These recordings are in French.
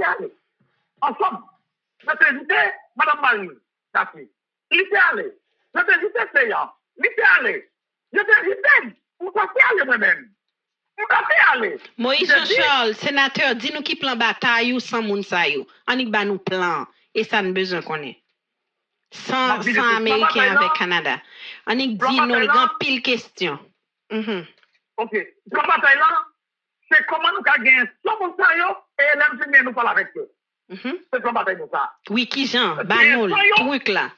allé. Ensemble. Je t'ai invité, Madame Marie, Daphne. Il était allé. Je t'ai invité, Seyant. Il était allé. Je t'ai invité. Vous t'avez allé moi-même. Vous t'avez allé. Moïse Jean-Charles, sénateur, dis-nous qui plan bataille ou sans moun sa yo. On y ba nous plan. Et ça nous besoin qu'on ait. Sans Américain avec Canada. On y dit nous grand pile question. OK. Plan bataille là, c'est comment nous avons gagné sans moun sa yo et l'aime nous parler avec eux. C'est plan bataille pour ça. Oui, qui Jean, banol, truc là.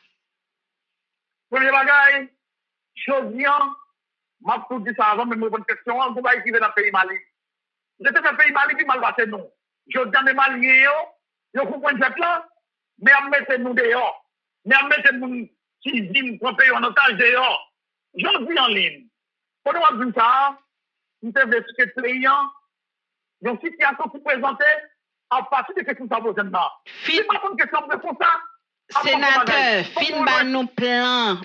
Premier bagage, Jodian, m'a tout dit ça avant, mais me pose une question, vous va écrire dans le pays Mali. J'étais dans le pays Mali, puis mal passé nous. Jodian, les Maliens, ils comprennent cette là, mais à mettre nous dehors. Mais à mettre nous qui vivent pour payer en otage dehors. J'en dis en ligne. Pour nous dire ça, nous devons expliquer le client, une situation qui présente à partir de questions que ça pose maintenant. C'est pas une question de ça. Sénateur, fin ba nous plan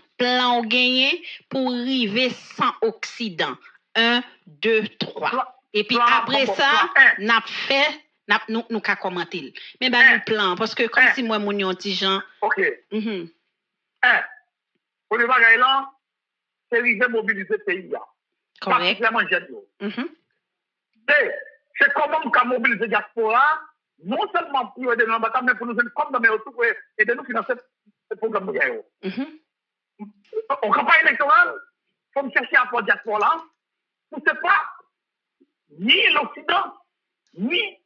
au gagné pour arriver sans Occident. 1, 2, 3. Et puis après ça, n'a fait nous ka commenter. Mais ba nous plan parce que comme si moi mon yon petit Jean. OK. Pour le bagay là, c'est arriver mobiliser le pays là. Correct. Particulièrement jeune. C'est comment nous ka mobiliser diaspora. Non seulement pour aider dans la bataille, mais pour nous aider comme dans mes retours et aider nous financer ce programme de guerre. En campagne électorale, il faut chercher à faire diaspora là, pour ce pas ni l'Occident, ni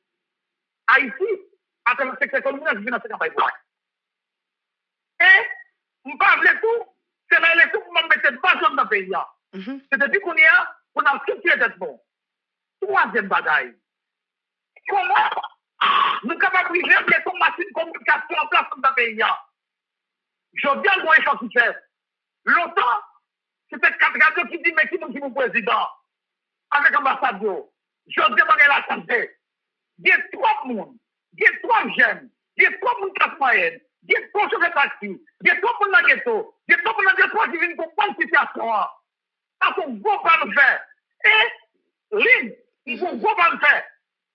Haïti, à travers le secteur économique, qui finance cette campagne. Et, on parle de tout, c'est l'élection pour me mettre pas dans le pays. C'est depuis qu'on y a, on a structuré cette bon. Troisième bagaille. Comment nous sommes capables de mettre une machine de communication en place dans le pays. Je viens de voir les choses qui fait. Longtemps, c'était 4 radios qui disent, mais qui nous président avec l'ambassadeur. Je demande la santé. Il y a 3 personnes, il y a 3 jeunes, il y a 3 personnes classe moyenne, il y a 3 chauffeurs de taxi, il y a 3 personnes dans le ghetto, il y a 3 personnes dans le ghetto qui viennent comprendre la situation. Ça, c'est un gros pas nous faire. Et, Lynn, il faut un gros pas nous faire.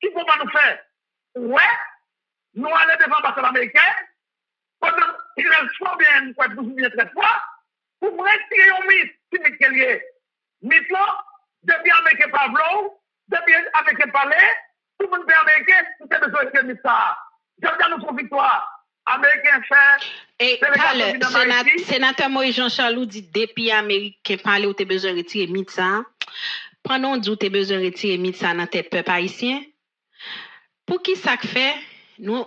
Qui ne faut pas nous faire? Ouais, nous allons devant l'ambassade américaine, pendant qu'il reste fort bien, pour être bien très fois, pour retirer un mythe, si mythe qu'il y a. Mythe là, depuis Américain Pavlov, depuis Américain Palais, tout le monde est américain, c'est besoin de mythe ça. Je regarde notre victoire. Américain fait. Et sénateur Moïse Jean-Charles dit, depuis Américain Palais, où tu as besoin de retirer mythe ça. Pendant que tu as besoin de retirer mythe ça dans tes peuples haïtiens. Pour qui ça fait, nous,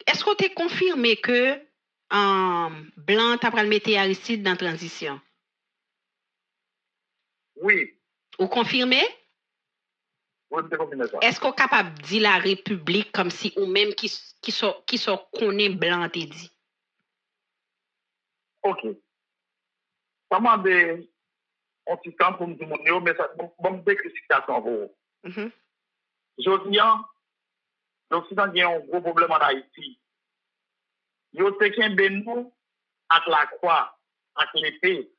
est-ce que tu es confirmé que Blanc t'a pris le mettre Aristide dans la transition? Oui. Vous confirmez? Oui, je confirme ça. Est-ce qu'on est capable de dire la République comme si ou même qui sont connaît Blanc t'es dit? OK. Ça m'a dit un petit temps pour me dire, mais ça m'a dit que c'est pour vous. Je dis, l'Occident a un gros problème en Haïti. Yo te ken nous avec la croix, avec l'épée.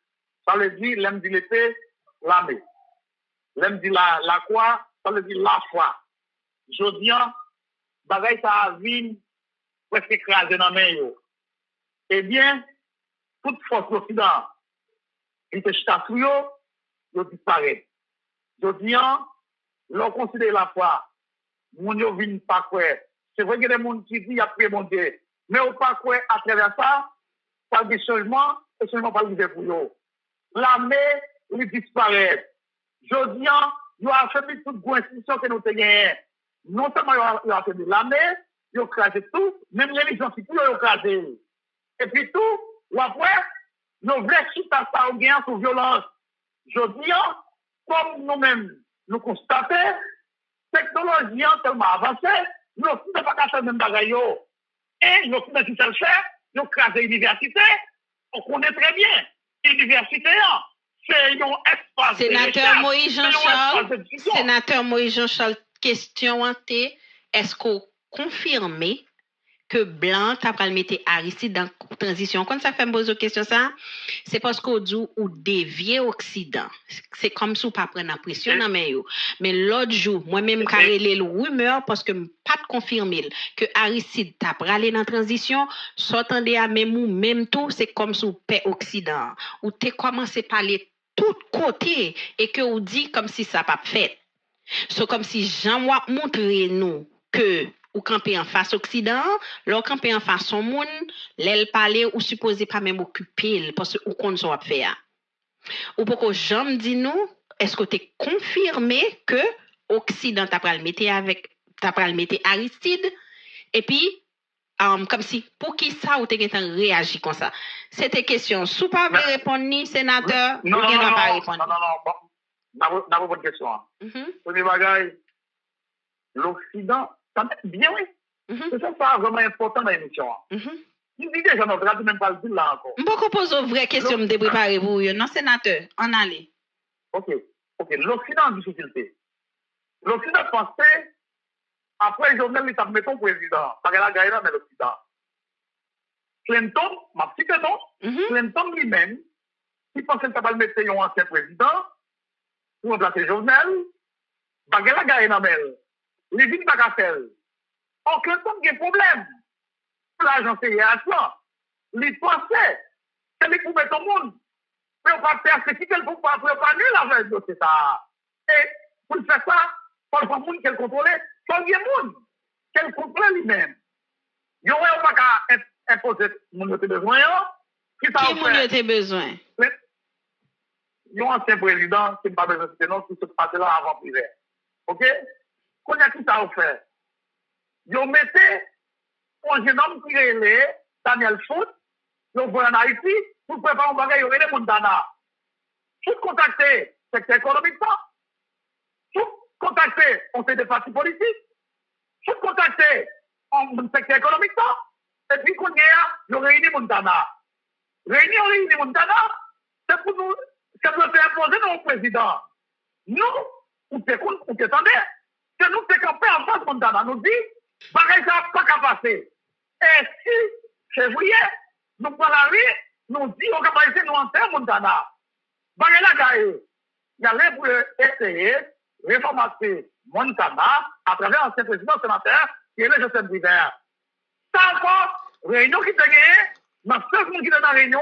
Ça veut dire, l'aime dit l'épée, l'armée. L'aime dit la croix, ça veut dire la foi. Je dis, bagay ça a vu presque écrasé dans main yo. Eh bien, toute force de l'Occident, il te chita sou yo, yo disparaît. Je dis, l'on considère la foi. Moun yo vin pas quoi. C'est vrai que des gens qui disent qu'il y a prié mon Dieu. Mais au pas quoi à travers ça, par des changements, et seulement pas le pour eux. L'armée, il disparaît. Je dis, il a affaibli toute institution que nous avons. Non seulement il a affaibli l'armée, il a crasé tout, même les religions qui tout, il a crasé. Et puis tout, ou après, nous voulons chuter ça au gain sous violence. Je dis, comme nous-mêmes, nous constatons, technologie tellement avancée, nous ne pouvons pas faire le même bagage. Et nous ne pouvons pas faire, nous créons l'université, on connaît très bien. L'université, c'est un espace. Sénateur Moïse Jean-Charles, question est-ce qu'on confirme que blanc t'a pral mettre Aristide dans transition. Quand ça fait me poser question ça, c'est parce qu'on dit ou dévier Occident. C'est comme si on pas prendre la pression dans mes yo. Mais l'autre jour, moi-même carrelé le rumeur parce que pas de confirmer que Aristide t'a pralé dans transition, s'entendait à même ou même tout, c'est comme si on paix Occident. Ou t'es commencé à parler tout côté et que on dit comme si ça pas fait. C'est comme si Jean montrer nous que ou camper en face Occident, leur camper en face son monde, l'elle parler ou supposé pas même occuper parce que ou qu'on soit faire. Ou pourquoi Jean me dit nous, est-ce que tu es confirmé que Occident t'a pral mettre Aristide et puis comme si pour qui ça ou t'es réagi comme ça. C'était question sous pas répondre ni sénateur ou bien pas répondre. Non, n'a pas bonne question. Premier bagage, l'Occident, ça m'est bien, oui. C'est ça vraiment important dans l'émission. Il dit déjà, on ne même pas le dire là encore. Je vais poser une vraie question, me préparer pour vous. Non, sénateur, on allait. Ok. L'Occident en difficulté. L'Occident pensait, après Jovenel, il t'a mis ton président. Parce qu'elle a gagné dans l'Occident. Clinton, ma petite Clinton lui-même, il pensait qu'il t'a mettre un ancien président pour remplacer Jovenel. Parce qu'elle a gagné dans l'Occident. Il vient pas qu'à faire. Or, Clinton a un problème. L'agence là, il pensait que les pouvait tout le monde. Mais on va faire ce qu'il faut pas préparer la veille, c'est ça. Et pour faire ça, il faut le monde qu'elle contrôle, il faut le monde qu'elle contrôle lui-même. Il n'y aurait pas qu'à imposer mon besoin. Qui mon besoin? Il y a un ancien président qui n'a pas besoin de non, qui se passe là avant privé. OK? Qu'on a qui ça fait? Ils ont mis un jeune homme qui est Daniel Foot, ils ont en Haïti, pour préparer un bagage, ils ont les Montana. Tout contacter le secteur économique, tout contacter on fait des partis politiques, tout contacter le secteur économique, et puis qu'on y a, ils ont réuni Montana. Réuni Montana, c'est pour nous, c'est pour faire imposer nos présidents. Nous, on te attendez, que nous te camper en face Montana, nous dit, bagage ça pas qu'à passer. Et si février, nous prenons la rue, nous dit, on va passer nous en terre Montana. Bagage la gagne. Il y a l'air pour essayer de réformer Montana à travers l'ancien président sénateur qui est le Joseph Biver. Ça encore, réunion qui te gagne, mais seul monde qui est dans la réunion,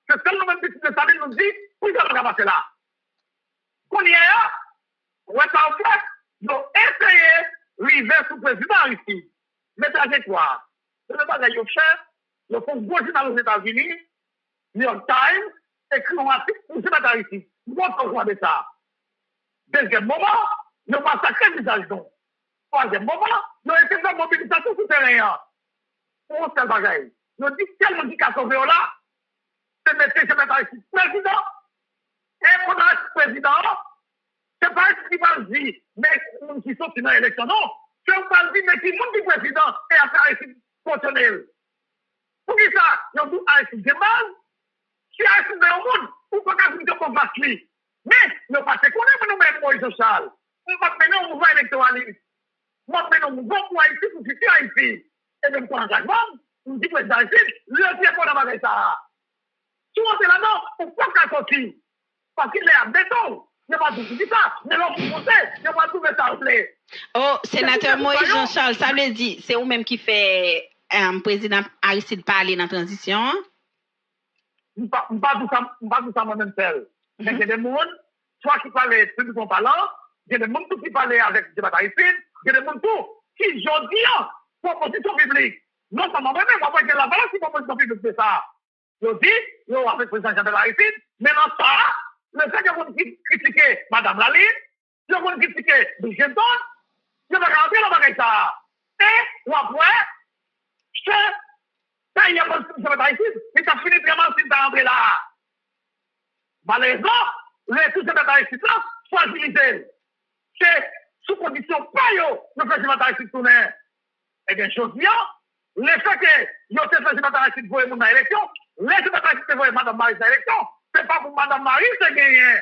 c'est seul nous-mêmes qui nous dit, où il va passer là. Qu'on y est là, ouais, ça en fait, nous essayons de arriver sous le président ici. Mais trajectoire. C'est le bagage au chef, le font gros journal aux États-Unis, New York Times, écrit un article pour se mettre ici. Nous avons de ça. Deuxième moment, nous massacrons les agents. Troisième moment, nous essayons de mobilisation sur le terrain. Pour un seul bagage. Nous disons quelle modification là, c'est mettre ici. Président, et pendant ce président, c'est pas ce qui va dire, mais qui sont dans l'élection, non. C'est pas dire, mais qui monte du président et à faire ici fonctionnel. Pour qui ça, nous avons ici des mal, si ici dans le monde, ou pas qu'à nous devons battre lui. Mais, nous pas se connaître nous-mêmes, Moïse social. Nous pas mener un mouvement électoraliste. Nous pas mener un mouvement pour Haïti, pour quitter Haïti. Et même pour l'engagement, nous disons que président ici, le pied pour la ça. Souvent, c'est là-dedans, on ne peut pas sortir. Parce qu'il est à béton. Il n'y a pas tout ça. Mais l'on peut monter. Il n'y a pas tout ça en plaît. Oh, sénateur Moïse Jean-Charles, ça veut dire, c'est vous-même qui fait président Aristide parler dans la transition? Je ne pas tout ça moi-même seul. Mais il y a des gens, soit qui parlent plus de son talent, il y a des gens qui parlent avec le débat Aristide, il y a des gens qui, je dis, proposition publique. Non seulement moi-même, moi, je la balance, si proposition publique, c'est ça. Je dis, yo, avec le président Jean-Pierre Aristide, mais dans ça, le fait que vous critiquez Mme Laline, que vous critiquez Brigitte, je vais rentrer dans le ça. Et, ou après, ça y est, je vais Aristide, il a fini vraiment s'il t'a rentré là. Malheureusement, les tout ces Aristide là, fragilisés. C'est sous condition pas yo, le président Aristide tourner. Eh bien, chose bien, le fait que yo te président Aristide voye mon élection, les sénateurs voient Mme Marie dans l'élection, ce n'est pas pour Mme Marie qui gagné.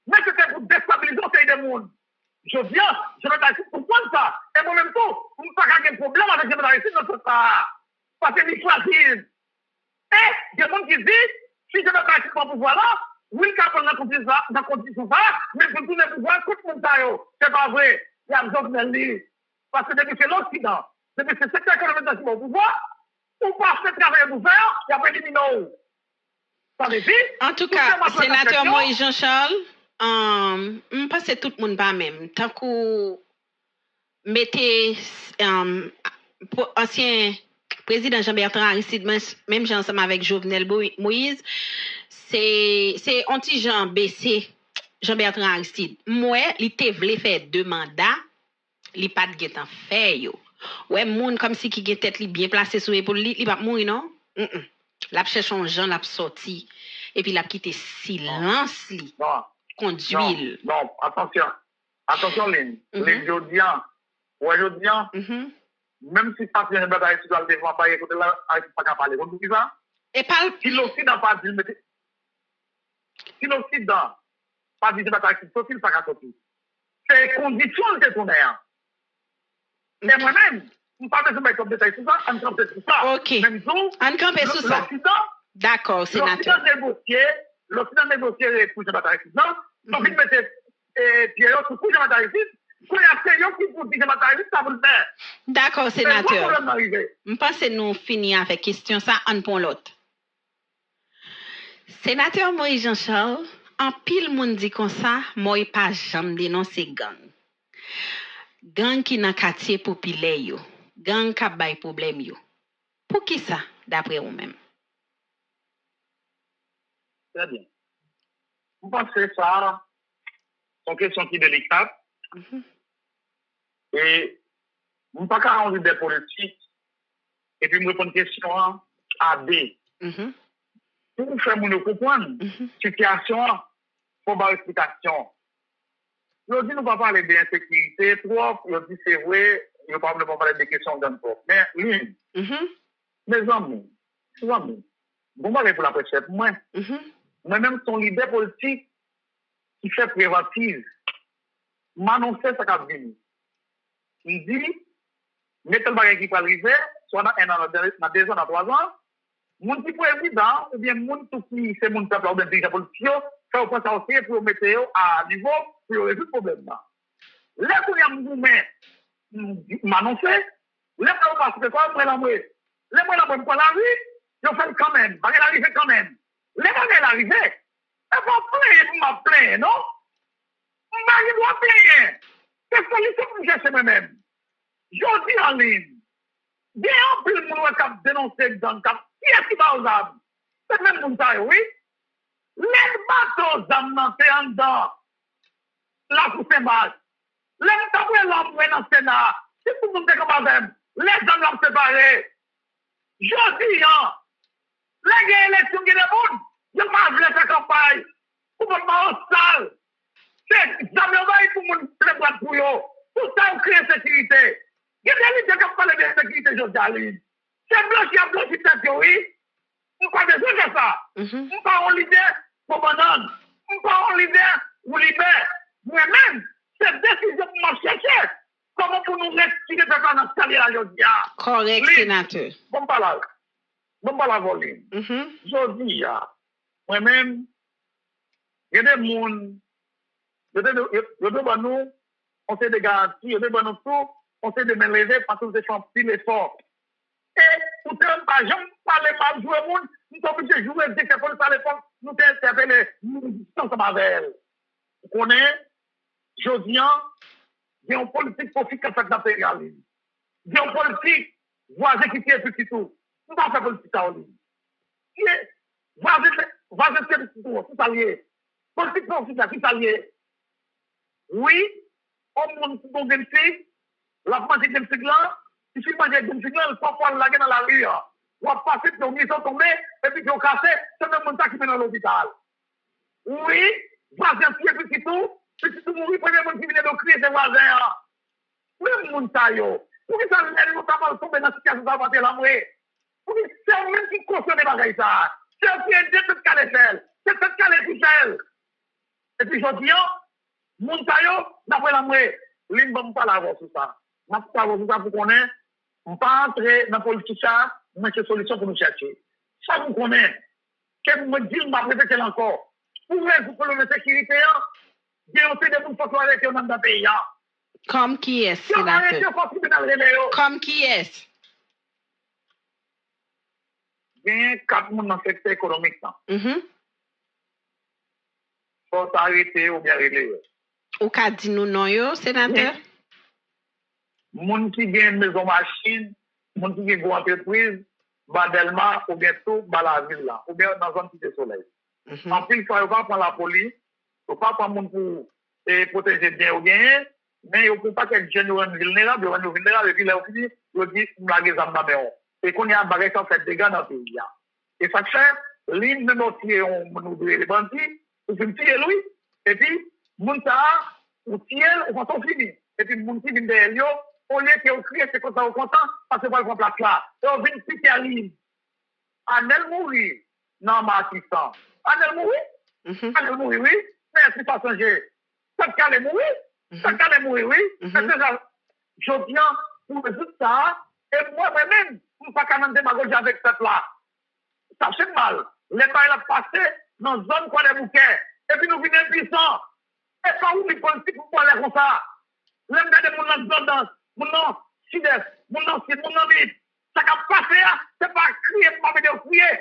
Mais c'était pour déstabiliser le pays des mondes. Je viens, je vais t'assister pour prendre ça. Et moi-même tout, on n'a pas de problème avec les Haïtiens, non, ça. Parce que c'est facile. Et, il y a des gens qui disent, si je ne vais pas être au pouvoir là, oui, quand on a compris ça, dans la condition ça, mais pour tout le pouvoir, tout le monde ça, c'est pas vrai. Il y a besoin de lui. Parce que depuis c'est l'Occident, depuis c'est secteur économique qui est au pouvoir, on passe le travail pour faire, il y a pas d'éliminer. Ça veut dire. En tout cas, sénateur Moïse Jean-Charles, je pense que tout le monde pas même. Tant qu'on mettait ancien président Jean-Bertrand Aristide, même ensemble avec Jovenel Moïse, c'est anti-Jean BC, Jean-Bertrand Aristide. Moi, il te voulait faire 2 mandats, il pas de guet en fait yo. Ouais, moun comme si qui gen tête li bien placé sur épaule li pas mourir non? L'a cherche un Jean l'a sorti et puis l'a quitté silence li. Conduit. Non, attention Lynn. Lynn Jodian. Ouais Jodian. Même si ça vient de bataille sur le devant pas écouter là, pas capable parler. Vous dites ça? Et parle si l'Occident pas dit si l'Occident pas dit de bataille sur il pas capable. C'est condition de ton air. Mais moi-même, je ne pas besoin de mettre comme détail sur ça, on campe sur ça. OK. On campe sur ça. D'accord, sénateur. L'Occident négocié pour le bataille sur ça. Donc, il mettait Pierre sur le bataille sur ça. Quand il y a Pierre qui pour le bataille ça vous le faire. D'accord, sénateur. Je pense que nous finissons avec question ça, on prend l'autre. Sénateur Moïse Jean-Charles, en pile monde dit comme ça, moi pas jamais dénoncer gang. Gang qui dans quartier populaire yo, gang qui bay problème yo. Pour qui ça d'après vous même? Très bien. Vous pensez ça c'est une question qui est délicate. Et vous ne pouvez pas enlever des politiques et puis me répondre une question A, B. Pour vous faire mon comprendre, situation, il faut avoir une explication. Je dis, nous ne pouvons pas parler d'insécurité, trop, je dis, c'est vrai, nous ne pouvons pas parler de questions d'un peu. Mais, lui, mes amis, vous m'avez pour la presse, moi-même, son leader politique qui fait préventive, m'annoncer ce qu'a dit. Il dit, mettez le bagage qui peut arriver, soit dans 1 an, dans 2 ans, dans 3 ans, mon petit président, ou bien mon tout qui, c'est mon peuple, ou bien dirigeant politique, ça vous pense aussi pour mettre à niveau, pour résoudre le problème là. Là, quand il y a un mouvement, m'annoncer, là, quand on passe, c'est quoi, moi, là, pour la vie, je fais quand même, parce qu'elle arrive quand même. Là, quand elle arrive, elle va plaindre, m'a plaint, non? Je dois plaindre. C'est solution pour chercher moi-même. Je dis en ligne, il y a un peu de monde qui a dénoncé dans le cap. Qui est-ce qui va aux âmes? C'est même mon taille, oui. Les bateaux âmes, c'est en dedans. La coupe basse. Les bateaux l'envoient dans le Sénat. Si tout le monde est comme ça, les âmes l'ont séparé. Je dis, les élections qui sont bonnes, je ne vais pas faire cette campagne. Pour ne pas au sale. C'est jamais pour mon plein pour eux. Tout ça, on crée sécurité. Il y a des gens qui parlent de sécurité, je dis. C'est bloqué à bloquer cette théorie. On pas besoin de ça. On pas en leader pour banane. On pas en leader pour libérer. Moi-même, cette décision pour m'en chercher. Comment pour nous retirer de ça dans ce cas-là, je dis. Correct, sénateur. Bon, pas la voler. Je dis, moi-même, il y a des gens, il y a des nous, on sait des garanties, il y a des nous tout, on sait de me lever parce que c'est champi l'effort. Et pour ne pas jamais parler mal, jouer le monde, nous sommes obligés de jouer, dès que pour parler fort, nous interpeller, nous sommes avec elle. Vous connaissez, Jodian, il y a une politique profite comme ça que l'impérialisme. Il y a une politique, voisin qui tire petit tout. Nous ne pouvons pas faire politique en ligne. Voisin qui tire petit tout, tout allié. Politique profite là, tout allié. Oui, on monte pour une fille, la manger d'une fille là, si tu manges d'une fille là, il faut pouvoir la dans la rue. On va passer pour une maison tombée, et puis on casse, c'est même monde qui vient dans l'hôpital. Oui, voisin qui est petit tout mourir, premier monde qui vient de crier, c'est voisin. Même monde ça yo. Pour que ça l'aide, nous avons tombé dans cette situation, ça va la mourir. Pour que c'est même qui cautionne les bagages ça. C'est un pied de toute calèche, c'est cette calèche et puis je dis, mon taillot, d'après la mourir, l'une ne va pas l'avoir sur ça. ma parole pour connaître, on pas entrer dans la politique ça, mais c'est solution pour nous chercher. Ça vous connaît. Qu'est-ce que me dit, m'a répété encore. Pour problème de sécurité, il y a des gens qui sont avec eux dans le pays. Comme qui est, sénateur? Comme qui est? Il y a 4 personnes dans le secteur économique. Il faut arrêter ou bien régler. Ou qu'a dit nous non, sénateur? Moun qui gagne maison machine, moun qui gagne entreprise, Badelma ou bien tout, la ville là, ou bien dans un petit soleil. En plus, il ne faut pas prendre la police, il ne faut pas prendre moun pour protéger bien ou bien, mais il ne faut pas que les jeunes soient vulnérables, et puis là, il faut dire, blaguer ça dans la et qu'on y a un bagage qui fait des dégâts dans le pays. Et ça fait, l'île de notre les bandits, ou une fille, lui, et puis, moun ça, ou tiel, ou façon fini. Et puis, moun qui vient derrière lui, au lieu que vous criez, c'est content, parce que vous avez place là. Et on vient piquer à l'île. Anel mourir. Non, ma assistant. Anel mourir. Anel mourir, oui. Mais c'est passager. Ça calme mourir. Ça calme mourir, oui. C'est ça. Je viens pour résoudre ça. Et moi-même, je ne peux pas quand même démagoger avec cette là. Ça fait mal. Les bails ont passé dans une zone qu'on est bouquet. Et puis nous venons puissants. Et pas où les politiques pour parler comme ça. L'homme de mon dans mon nom, Sud-Est, mon nom, c'est mon nom vite. Ça n'a pas fait, c'est pas crier, pas me crier.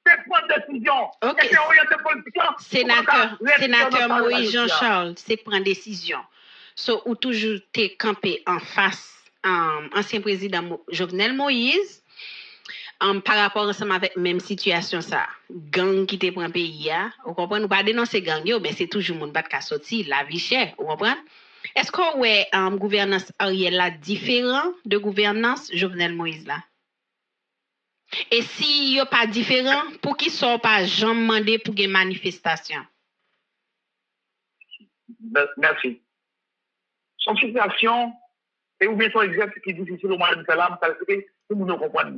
C'est prendre décision. Okay. Et c'est orienter politique. Sénateur Moïse Jean-Charles, c'est prendre décision. So, ou toujours t'es campé en face, ancien président Jovenel Moïse, par rapport ensemble avec même situation ça. Gang qui te prend pays, vous comprenez? Nous pas dénoncer gang, mais c'est toujours mon bat qui sorti, la vie chère, vous comprenez? Est-ce que ouais, gouvernance Ariel là différent de gouvernance Jovenel Moïse là? Et si yo pas différent, pour qui sont pas jamais demandé pour une manifestation? Merci. Son situation et ou bien son exercice qui est difficile au moyen de faire là, parce que tout le monde comprend.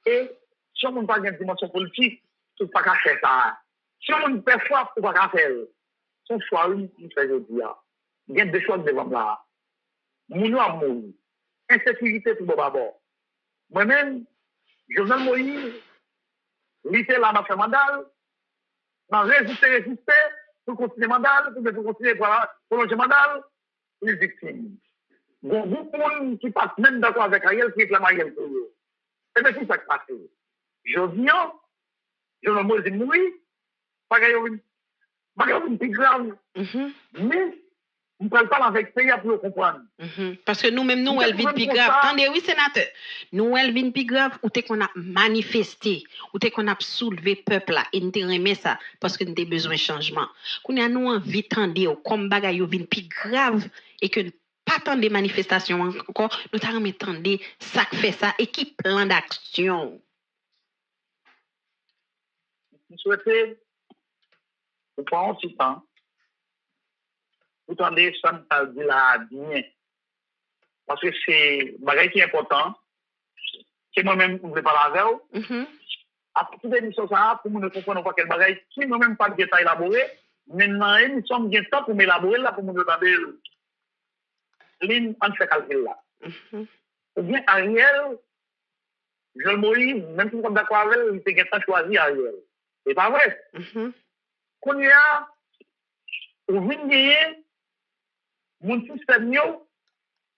Et si on n'a pas une dimension politique, tu ne peux pas faire ça. Si on ne peut pas, tu ne peux pas faire. Son choix, oui, il fait aujourd'hui. Il y a deux choses devant là. Mounou a mouru. Insécurité tout d'abord. Moi-même, Jovenel Moïse, l'ité là, m'a fait mandal, m'a résisté, pour continuer mandal, pour continuer pour prolonger mandal, il est victime. Bon, beaucoup de monde qui passe même d'accord avec Ariel, qui réclame Ariel pour eux. Et bien, c'est ça qui passe. Je viens, Jovenel Moïse mourit, pas une plus grave. Mais, on ne parle pas avec pays pour le comprendre. Parce que nous-mêmes, nous, elle vient plus grave. Attendez, oui, sénateur. Nous, elle vient plus grave, ou t'es qu'on a manifesté, ou t'es qu'on a soulevé peuple là, et nous t'es remis ça, parce que nous avons besoin de changement. Qu'on a nous envie de tendre, comme bagaille vient plus grave, et que pas tant de manifestations encore, nous t'avons remis tendre, ça fait ça, et qui plan d'action. Je souhaitais, nous prenons aussi temps, vous entendez, ça ne parle de la bien. Parce que c'est un bagage qui est important. C'est moi-même qui ne veux pas la faire. À partir de l'émission, ça, pour nous ne comprendre pas quel bagage, qui moi-même pas de détails élaborés, maintenant, nous sommes bien temps pour m'élaborer là, pour nous demander l'île en fait calcul là. Ou bien Ariel, Jovenel Moïse, même si nous sommes d'accord avec elle, il était choisi Ariel. C'est pas vrai. Qu'on y a, au vignier, mon système,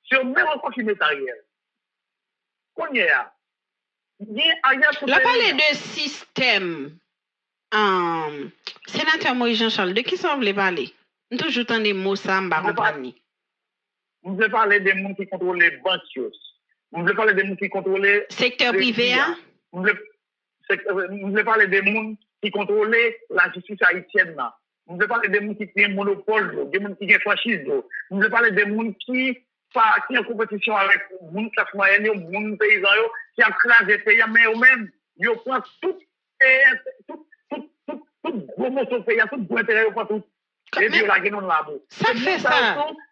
sur même encore qui met Ariel. Qu'on y a. Là, parler de système, sénateur Moïse Jean-Charles, de qui ça vous voulez parler? Nous toujours tant des mots ça, on va comprendre. Vous voulez parler des gens qui contrôlent les banques. Vous voulez parler des gens qui contrôlent le secteur privé, hein? Vous voulez parler des gens qui contrôlent la justice haïtienne, là. Vous voulez parler des gens qui ont un monopole, des gens qui ont fascisme. Vous voulez parler des gens qui sont en compétition avec les gens classe moyenne, les gens paysans, qui ont crasé les pays, mais eux-mêmes, ils prennent tout gros morceau de pays, tout gros intérêt, ils prennent tout. Et puis, la gueule là-bas. Ça fait ça.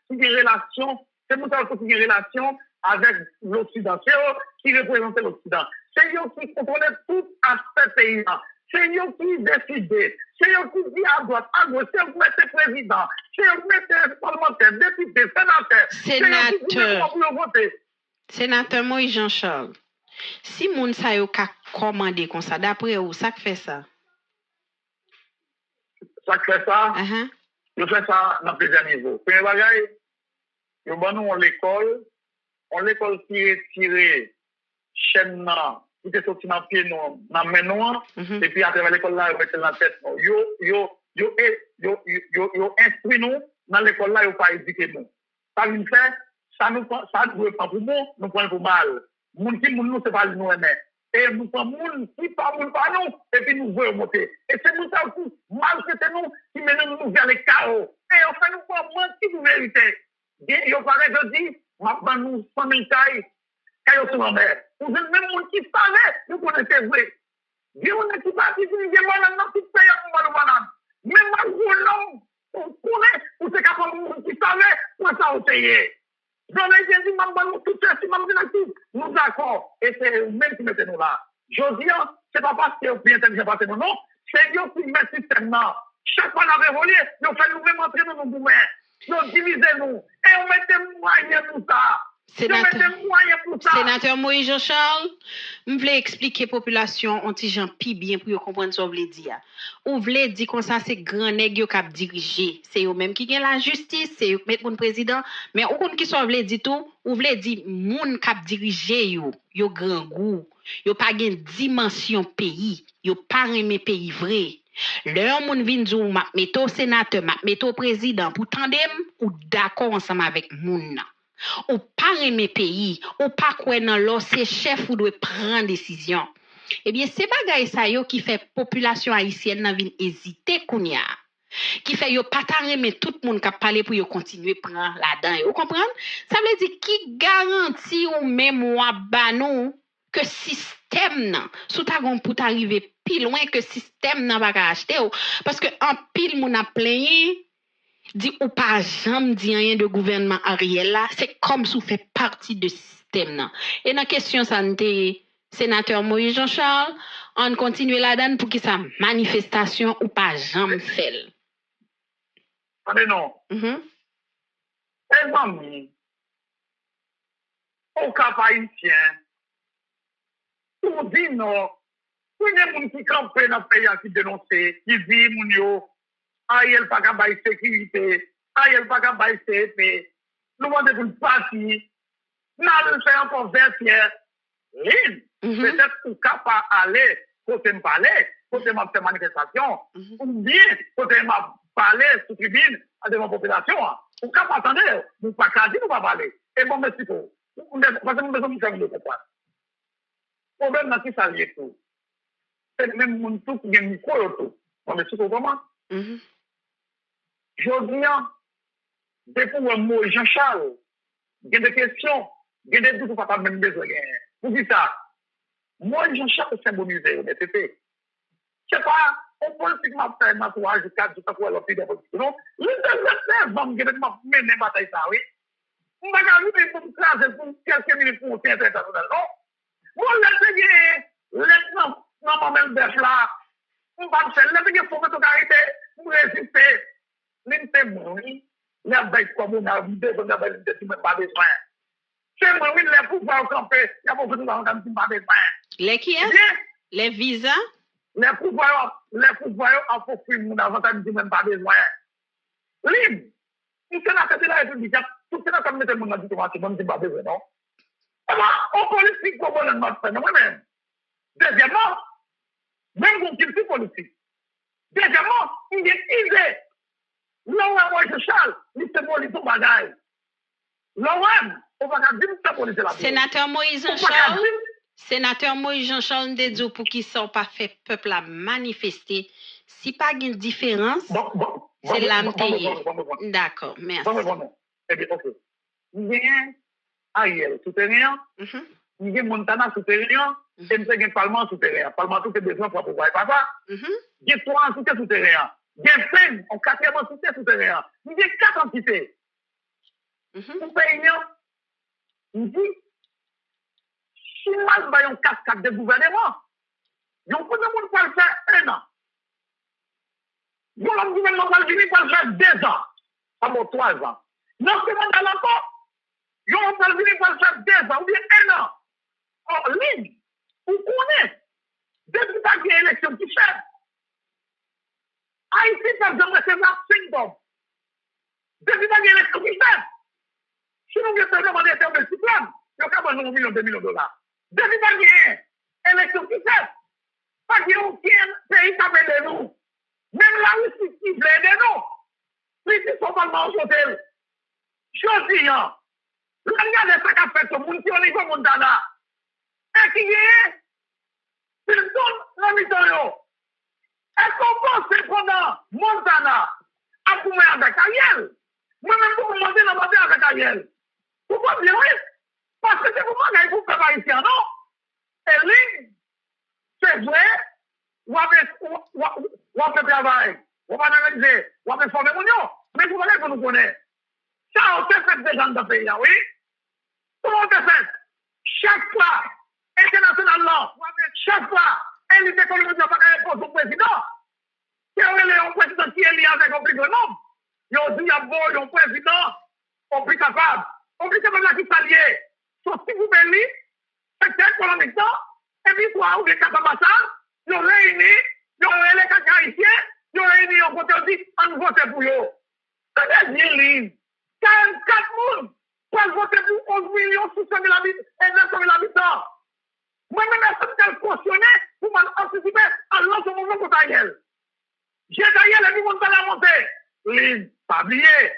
C'est une relation avec l'Occident. C'est eux qui représentent l'Occident. C'est eux qui contrôlent tout aspect pays. C'est eux qui décident. C'est eux qui disent à droite, c'est eux qui mettent président. C'est eux qui mettent parlementaire, député, sénateur. Sénateur Moïse Jean-Charles, si moun sa yo ka commandé comme ça, d'après vous, ça fait ça? Ça fait ça? Je fais ça dans plusieurs niveaux. Premier bagage, je vais l'école. On l'école qui retire chaîne qui était sorti dans pied nous dans main noire et puis après l'école là ils mettent dans la tête yo instruit nous dans l'école là yo pas éduquer nous ça veut faire ça nous ça doit pas pour nous prend pour mal moun qui moun nous c'est pas nous aimer et nous prend moun qui pas nous et puis nous voulons monter et c'est nous ça aussi mal c'est nous qui mène nous vers les chaos et on fait nous pas mentir pour vérité yo paraît je dis maintenant nous 100 000 tailles quand sur la mer vous êtes même moun qui savait nous connaissez vrai il on est pas qui dit malade dans tout pays on malade même mal non on connaît ou c'est capable moun qui savait pour ça au payer donc j'ai dit maman tout ça si maman dit nous d'accord et c'est même qui mettez nous là je dis c'est pas parce que bien intelligent parce que non c'est eux qui mettent système là chaque fois on avait volé nous fait nous même entrer dans nos gouverneurs nous diviser nous et on met des moyens pour ça. Sénateur Moïse Jean-Charles, je voulais expliquer la population anti-gens pi bien pour comprendre ce que vous voulez dire. Vous voulez dire comme ça, c'est grand nèg qui diriger. C'est eux même qui gagne la justice, c'est eux qui mettent mon président. Mais au compte qui soit voulez dire tout, vous voulez dire moun qui diriger yo grand goût. Yo pas gen dimension pays, yo pas aimer pays vrai. Leur moun vinn dou m'a metto sénateur, m'a metto président pour tandem ou d'accord ensemble avec moun. Ou pas aimer pays, ou pas quoi dans l'eau, c'est chef ou doit prendre décision. Eh bien, c'est bagay sa yo qui fait population haïtienne nan vin hésiter kounya. Qui fait yo pas aimer tout le monde qui parler pour yo continuer prendre là-dedans. Vous comprenez? Ça veut dire qui garantit ou même ou banou que système nan, sous ta gon pour t'arriver plus loin que système nan va acheter parce que en pile moun a plaigné dit ou pas jamais dit rien de gouvernement Ariel là, c'est comme si vous fait partie de système là. Et dans question santé, sénateur Moïse Jean-Charles, on continue là-dedans pour que sa manifestation ou pas jamais fait. Mais non. Mamie, au cas haïtien, tout dit non, il y a des gens qui campent dans le pays qui dénoncent, qui disent moun yo Ariel pas capable de sécurité, Ariel pas capable de CP. Nous avons des partis, nous allons faire encore vertière. Peut-être qu'on capable d'aller côté me parler, côté m'a faire manifestation, ou bien côté m'a parler sous tribune à devant population. On capable attendre, nous pas quasi nous pas parler. Et bon merci pour. Parce que nous besoin de faire le comprendre. Problème dans qui ça lié tout. C'est même mon tout qui gagne micro tout. Bon merci pour comment? Je viens, depuis un mot Jean-Charles, il y a des questions, il y a des doutes pour pas même besoin. Pour dire ça, moi Jean-Charles symbolisé l'honnêteté. C'est pas, on politique m'a fait ma toile jusqu'à tout à coup l'autre de politique. Non, le bon, je vais mener une bataille ça, oui. On va arriver pour me classer pour quelques minutes pour faire international. Non, moi laissez non, même des là, on va faire, laissez pour que tu arrêtes, pour résister. C'est moi, oui. La bête comme on a besoin de la bête, même pas besoin. C'est moi, oui, les pouvoirs campés, il y a beaucoup de gens qui n'ont pas besoin. Les qui est? Les visas? Les pouvoirs en profit, mon avantage, même pas besoin. Libre. Si c'est la tête de la République, tout c'est là comme mettre mon diplomatie, même si pas besoin, non? En politique, comment on a fait, non, moi-même. Deuxièmement, même pour qu'il soit politique. Deuxièmement, il y a une idée. L'OM, moi, je charle, il se molie son bagage. L'OM, on va dire que c'est politique la vie. Sénateur Moïse Jean-Charles, Sénateur Moïse Jean-Charles de dit pour qui sont pas fait peuple à manifester. Si pas une différence, c'est l'âme D'accord, merci. Eh bien, ok. Il y a Ariel souterrain, il y a Montana souterrain, et il y a Parlement souterrain. Parlement tout est besoin pour pouvoir faire ça. Il y a 3 entités souterrains. Il y a 5 en 4e entité souterrain. Il y a 4 entités. Pour payer, il dit, si mal va y a 4 de gouvernement, Yon pour le monde va faire 1 an. Yon le gouvernement va venir pour faire 2 ans. Ça vaut 3 ans. Non, c'est mandat encore. Yon va venir pour faire 2 ans ou bien 1 an. En ligne. Vous connaissez. Depuis qu'il y a une élection qui fait. Haïti, par exemple, c'est la symptôme. Depuis qu'il y a une élection qui fait. Si nous voulons demander un service suprême, il y a quand même 1 million, 2 millions de dollars. Depuis qu'il y a une élection qui fait. Pas qu'il y a aucun pays qui appelle nous. Même la Russie qui veut aider nous. Puis ils sont pas mal hôtel. Je dis, regardez ce qu'a fait ce monde qui est au niveau Montana. Et qui est, il donne la mission. Est-ce qu'on pense pendant Montana à couper avec Ariel? Moi-même, pour me demander de avec Ariel. Pourquoi bien oui? Parce que c'est pour moi qu'il faut faire ici, non? Et ligne, c'est vrai, ou avec travail, ou avec analyser, ou avec former mon nom. Mais vous voyez que nous connaissons. Ça, on s'est fait des gens dans le pays, oui? Tout le monde s'est fait. Chaque fois, internationalement, chaque fois, un lycée économique n'a pas qu'à répondre au président. C'est un président qui est lié avec un plus grand nombre. Il y a aussi un président, on plus capable. On plus capable qui s'allie. Sauf si vous venez, secteur économique, et puis toi, ou les quatre ambassades, ils ont réuni, ils ont réuni les quatre haïtiens, ils ont réuni, on vote aussi, on vote pour eux. C'est bien ligne. 44 personnes pour voter pour 11 600 000 habitants et 900 000 habitants. Moi-même, je suis cautionné pour m'anticiper à l'autre moment pour Daniel. J'ai Daniel et nous, on va la monter. Ligne, pas oublié.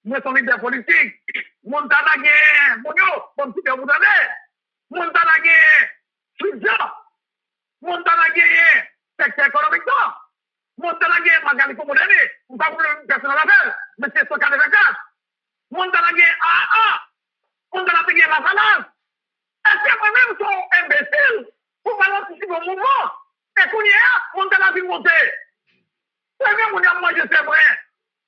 Nous sommes leaders politiques. Montana gagne, bon petit peu vous avez. Montana gagne, Fridja. Montana gagne, secteur économique. Montana gagne, Magali Komodene. On ne va pas vous personne à l'appel, mais c'est 184. Montana gagne AA. Montana gagne la balance. Est-ce que moi-même sont imbéciles pour balancer mon mouvement? Et qu'on y a, Montana vient monter. C'est bien, on a mangé, c'est vrai.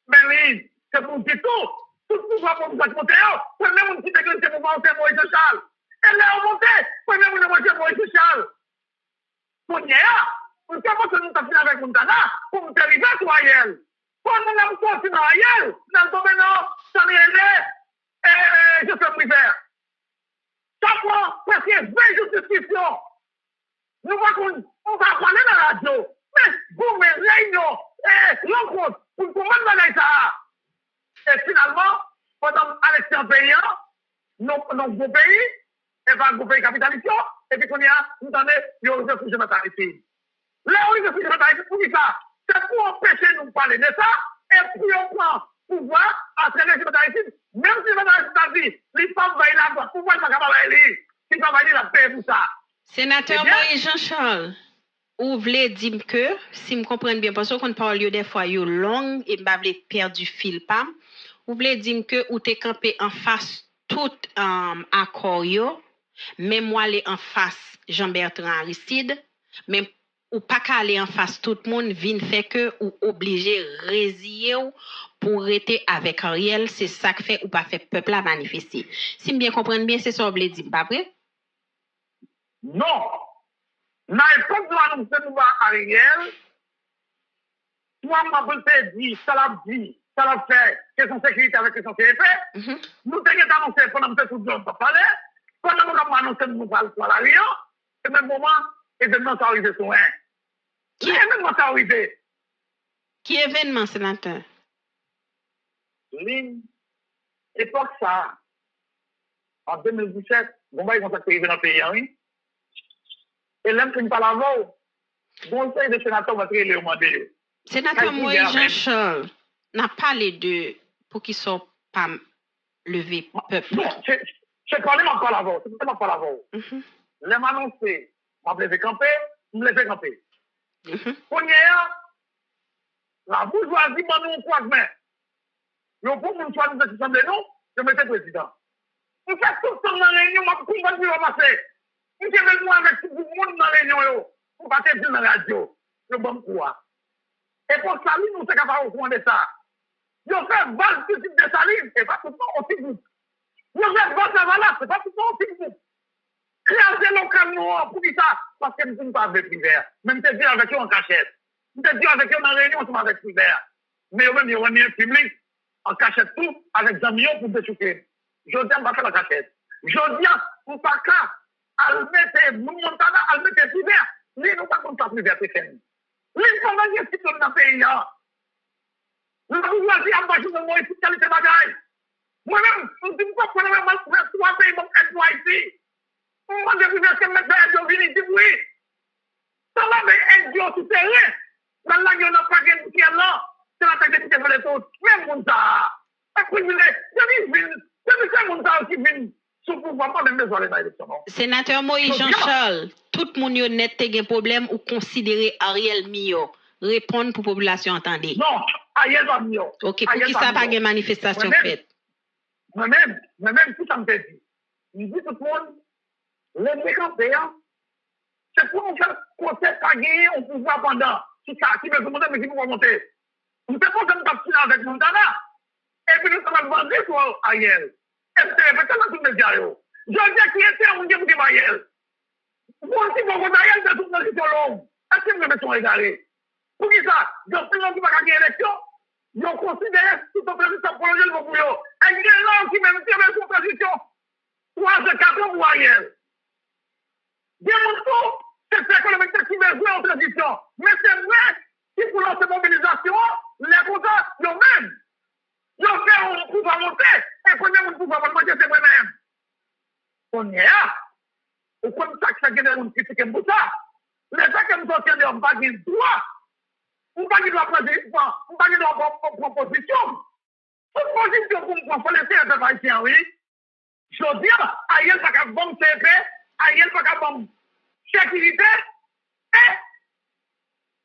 Mais c'est pour dire tout. Tout pouvoir pour vous monter. C'est même on dit que c'est pour monter Moïse Charles. Elle est montée. C'est même on a mangé Moïse Charles. Qu'on y a, on sait pas que nous avons fini avec Montana pour nous arriver à Ariel. Quand nous avons continué à Ariel, dans le domaine, ça n'est rien. Je fais plus faire. Ça prend presque 20 justifications. Nous voyons qu'on va parler dans la radio. Mais vous, mes réunions, l'encontre, pour comment dans ça. Et finalement, pendant l'élection payant, nos beaux pays, et pas gros pays capitalistes, et puis qu'on y a, nous donnons, il y a aussi de mettre ici. Là où il y a de mettre ici, pour qui ça? C'est pour empêcher nous de parler de ça, et puis on prend pouvoir à travers les ici. Même si le États-Unis, les femmes vont y là, pouvoir ne pas aller, ils vont aller la paix pour ça. Sénateur Moïse Jean-Charles, vous voulez dire que, si je comprends bien, parce qu'on parle des fois yo long et je vais perdre du fil pas, vous voulez dire que vous êtes campé en face tout accord yo, même moi aller en face Jean-Bertrand Aristide, même ou pas aller en face tout le monde vient fait que ou obligé résilier pour rester avec Ariel, c'est ça que fait ou pas fait peuple à manifester. Si je bien comprendre bien, c'est ça vous voulez dire, pas vrai? Non. Dans l'époque de l'annonce de Ariel, toi, m'a dit, ça l'a dit, ça l'a fait, question sécurité avec question CFP. Nous avons annoncé pendant que tout le monde parlait, pendant que nous avons annoncé que nous allons à la Lyon, et même moment, événement est arrivé sur un. Qui événement est arrivé? Qui événement, sénateur? L'époque ça, en 2017, bon, ils ont arrivé dans le pays, oui. Et là, je ne parle pas avant. Bon, c'est le sénateur va créer le mandat. Sénateur Moïse Jean-Charles n'a pas les deux pour qu'ils ne soient pas levés peuple. Non, je parle même pas avant. Je ne parle pas avant. Les m'annoncer, je me lever camper, je me lever camper. Première, la bourgeoisie m'a nous quoi de main. Le pour nous choisir de s'assembler, non, je mettais président. On fait tout ça dans la réunion, je ne vais pas passer. Je vais moi avec tout le monde dans la réunion, pour passer dans la radio. Le bon quoi. Et pour Saline, nous sommes capables de prendre ça. Nous faisons balle de type de Saline, et pas tout le temps aussi groupe. Nous faisons balle de Valade, c'est pas tout le temps aussi groupe. Créer local pour ça, parce que je ne suis pas avec privé. Même je dis avec eux en cachette. Je dis avec eux en réunion, je suis avec privé. Mais eux-mêmes, ils ont un public en cachette tout avec des amis pour déchouquer. Je dis, on va faire la cachette. Je dis, on pas qu'à, al mettre Montana, al mettre privé. Lui, nous pas comme ça privé, c'est fini. Lui, comment il y a tout dans le pays là? Nous avons choisi à marcher dans mon équipe qualité bagaille. Moi-même, je ne dis pas qu'on a mal fait 3 pays, mon moi ici. Moi, je veux que mes frères sont venus dire oui. Ça va, mais un Dieu tout terrain. Dans la gueule, on n'a pas gagné qui est là. C'est la tête qui fait les autres. Même mon ça. Un privilège. Je dis que mon ça aussi vient. Sous pouvoir, pas même besoin d'aller dans l'élection. Sénateur Moïse Jean-Charles, tout le monde net a un problème ou considérer Ariel Mio. Répondre pour la population entendez. Non, Ariel va mieux. Ok, pour qui ça pas de manifestation faite? Moi-même, si ça me fait dire, je dis tout le monde, les mécampéens, c'est pour nous faire procès à gagner au pouvoir pendant. Si ça, qui veut monter, mais qui peut monter. Nous ne pouvons pas partir avec Montana. Et puis nous sommes vendus sur Ariel. Et puis c'est dans tous les médias. Je dis qui était un monde qui Ariel. Moi, si vous voulez Ariel, c'est toute une question longue. Est-ce que nous mettons égarés? Pour qui ça? Je suis là qui va gagner l'élection. Ils ont considéré tout le président prolonger le pour eux. Et il y a là qui même tient son position. 3 de 4 ans pour Ariel. Démontre c'est ce que le médecin qui veut jouer en transition. Mais c'est vrai, si pour lancer mobilisation, les contrats, eux-mêmes, ils ont fait un pouvoir monter. Et premier monde pouvoir monter, c'est moi-même. On est là. Ou comme ça que ça gagne un critique pour ça. Les gens qui me sortent de pas de droit. On pas de droit on pas de droit proposition. Proposition pour me faire laisser un peu haïtien, oui. Je dis, Ariel pas qu'à bon CP, Ariel pas qu'à bon sécurité. Et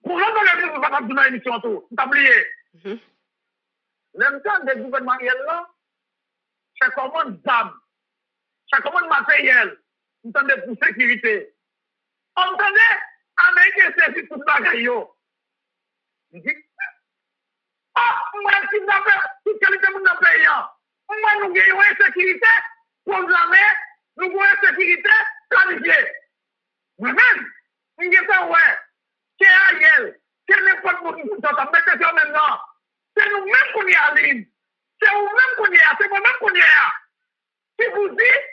pour l'autre, on ne va pas donner une émission tout. Vous oublié. Même temps des gouvernements là, c'est comme une dame. C'est comme un matériel. Vous entendez pour sécurité. Entendez, Américain, c'est tout le bagaille. Je dis, moi, si vous avez toute qualité de mon pays, moi, nous gagnons une sécurité, programmée, nous gagnons une sécurité, planifiée. Moi-même, je dis, ouais, c'est Ariel, c'est n'importe quoi qui nous entend, mettez ça maintenant. C'est nous-mêmes qu'on est à l'île. C'est nous-mêmes qu'on est à, c'est nous-mêmes qu'on est à. Si vous dites,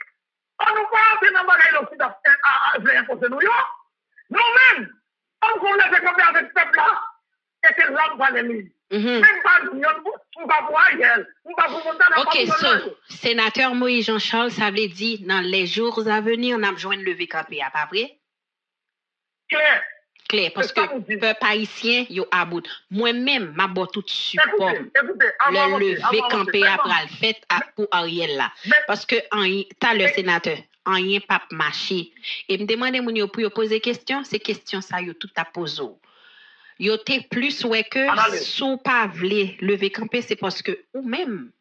on nous parle de nos bagailles l'Occident à imposer nous-mêmes, on connaît ce qu'on fait avec ce peuple-là, et que l'homme va les lire. Même pas l'union, on va voir Ariel, on va vous montrer la Ok, so, sénateur Moïse Jean-Charles, ça veut dire, dans les jours à venir, on a besoin de lever campé, pas vrai? Claire, parce que le peuple haïtien, yo about. Moi-même, ma botte tout support. Le lever campé après le fait pour Ariel là. Parce que, t'as le sénateur, rien pas marché. Et me demander mon yo pour poser question, ces questions ça yo tout à poser. Yo te plus ouais que sous pas vle lever campé, c'est parce que ou même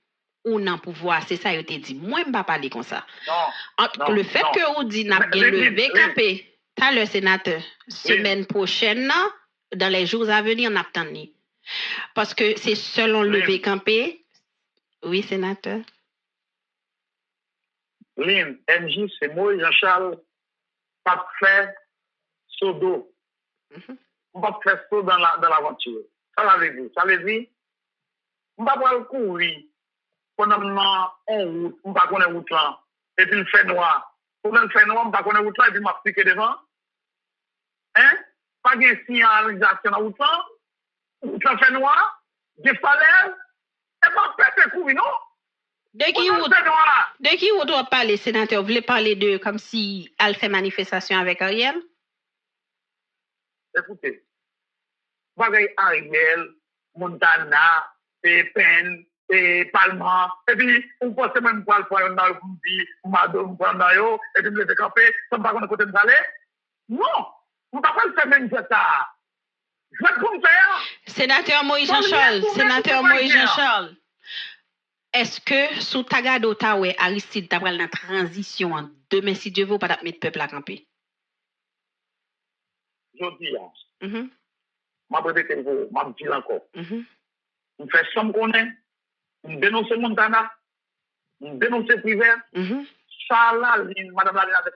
ou non pouvoir, c'est ça yo te dit. Moi m'pa parler comme ça. Non, le fait que ou dit n'a bien lever campé. T'as le sénateur, semaine prochaine, dans les jours à venir, on attend. Parce que c'est selon lever campé. Oui, sénateur. Lynn, MJ, c'est moi, Jean-Charles, pas faire saut d'eau. On va faire saut dans l'aventure. Ça veut dire, on va pas courir pendant en route, on va connaître route là, et puis il fait noir. Pour le faire noir, on va connaître route là, et puis m'appliquer devant. Hein? Pas de signalisation dans route là, route là fait noir, des falaises, et pas faire courir, non? De qui vous doit parler, sénateur? Vous voulez parler de comme si elle fait manifestation avec Ariel? Écoutez, bagaille Ariel, Montana, et Penn, et Palma, et puis on pense même pas le faire dans le dit, madame, et puis me décamper, ça ne va pas côté de aller. Non, on ne va pas le faire même ça. Je vais comme faire. Sénateur Moïse Jean-Charles. Est-ce que sous Tagado Tawe, Aristide t'a pris la transition en demain si Dieu veut pas mettre le peuple à camper? Je dis, je répète vous, je dis encore. On fait somme qu'on est, on dénonce Montana, on dénonce Privé, ça là, madame la avec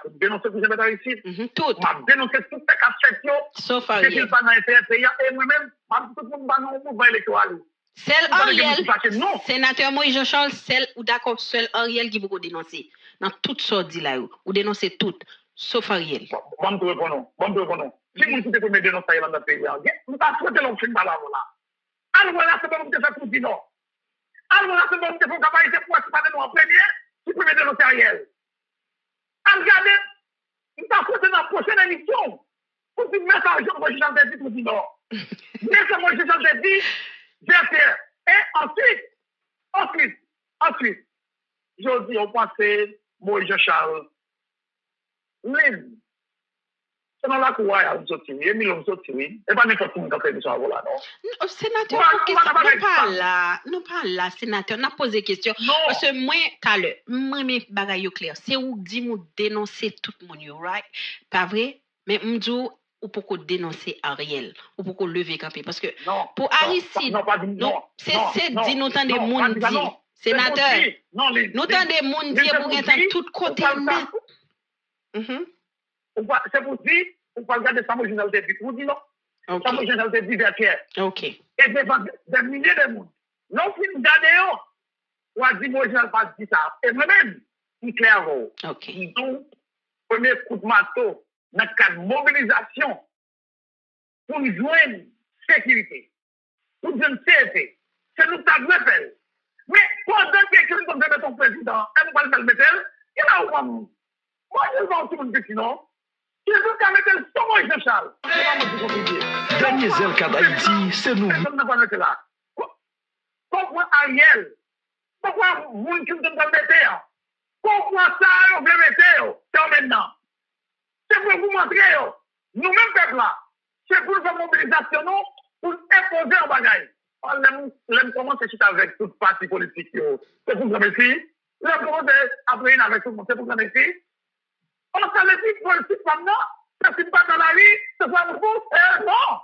nous dénoncer pour mettre ici. Tout. M'a dénoncé tout ce qu'a fait sauf Ariel. Pas dans l'intérêt et moi-même, m'a tout le monde dans le mouvement électoral. Celle Ariel, sénateur Moïse Jean-Charles, celle ou d'accord, seul Ariel qui vous dénoncer. Dans toutes sortes de là, ou dénoncer toutes, sauf Ariel. Bon, te répondons. Si vous écoutez pour me dénoncer dans le pays, vous avez souhaité l'homme film là. Alors là, c'est bon, vous avez fait tout non. Alors là, c'est bon, vous avez fait capacité pour être pas de nous en premier, si vous pouvez dénoncer Ariel. Regardez, vous avez souhaité dans la prochaine émission, pour dire message à Moïse Jean-Charles dit tout dit non. Message Moïse Jean-Charles dit, et ensuite, je dis au passé, Moïse Jean-Charles, c'est dans la cour, il me sortit, et pas n'importe qui a fait des choses là, non? Sénateur, nous pas là, sénateur, on a posé question. Parce que moi, tout à l'heure, moi, mes bagailles clair, c'est où dit nous dénoncer tout le monde, right? Pas vrai? Mais m'dou ou pour dénoncer Ariel, ou pour lever camper. Parce que pour Aristide, c'est dit nous tant des monde dit. Sénateur, nous tant des monde dit pour être tout côté. C'est pour dire, on va regarder ça, moi, je n'ai dit, vous dites non. Ça, moi, je n'ai dit vertière. Ok. Et devant des milliers de monde. Non, si nous regardons, on va dire, moi, je n'ai pas dit ça. Et moi-même, c'est clair. Ok. Donc, premier coup de marteau, dans le cadre de mobilisation, pour nous joindre sécurité, pour nous joindre sécurité. C'est nous qui avons fait. Mais pendant que quelqu'un comme de ton président, elle va le mettre, il a où moi, je vais tout le monde sinon. Je veux qu'à mettre le son, Moïse Jean-Charles. Dernier Zelka d'Haïti, c'est nous. Personne ne va mettre là. Pourquoi Ariel? Pourquoi vous qui me mettez? Pourquoi ça, on veut mettre? C'est maintenant. C'est pour vous montrer, nous-mêmes, peuple là. C'est pour faire mobilisation, pour imposer un bagage. On commence avec toute partie politique. C'est pour ça ici. On commence après avec tout le monde. C'est pour ça ici. On s'en est dit politique maintenant. Ça ne pas dans la vie. C'est quoi le fond? Non.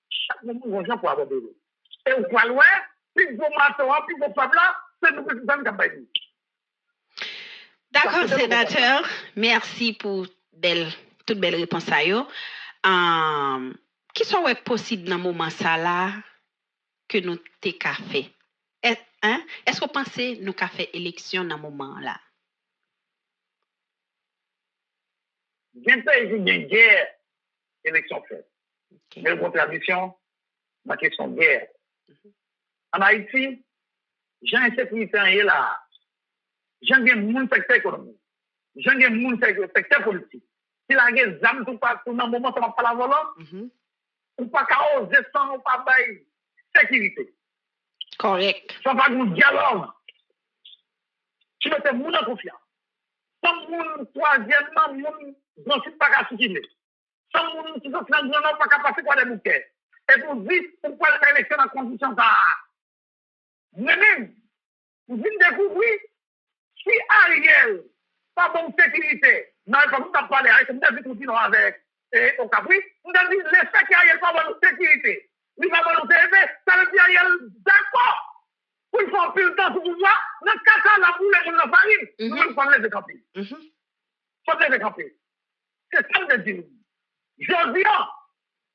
Chaque moment, on vient pour avoir des lots. Et on voit loin. Puis vous m'attendez, puis vous faites là. C'est nous qui sommes capables. D'accord, sénateur. Merci pour toute belle réponse à vous. Qui sont possible dans ce moment là que nous t'ayons fait? Est-ce que vous pensez que nous avons fait élection dans ce moment là? Il y a une guerre, élection faite. Mais la contradiction, la question de guerre. En Haïti, j'ai une sécurité là. J'ai un monde secteur économique. J'ai un monde secteur politique. Si la guerre zame tout partout dans le moment, ça va pas la violence. On ne peut pas oser sans, on ne peut pas sécurité. Correct. Ça va nous dialogue. Tu mets monde en confiance. Sans monde, troisièmement, monde, j'en suis pas qu'à soutenir. Sans monde, qui sont dans le monde, pas qu'à passer par des bouquets. Et pour dire, pourquoi faire l'élection en condition ça? Moi-même, vous venez découvrir, si Ariel, pas bonne sécurité, non, il faut que vous parlez avec, vous devez continuer avec, au Capri, vous devez dire, le fait qu'Ariel pas bonne sécurité, il va bonne sécurité, ça veut dire Ariel, d'accord. Pour il faut un peu de temps pour pouvoir, dans ce cas-là, la boule est dans la farine, nous-mêmes, il faut les décamper. Il faut les décamper. C'est ça que je dis. Je dis,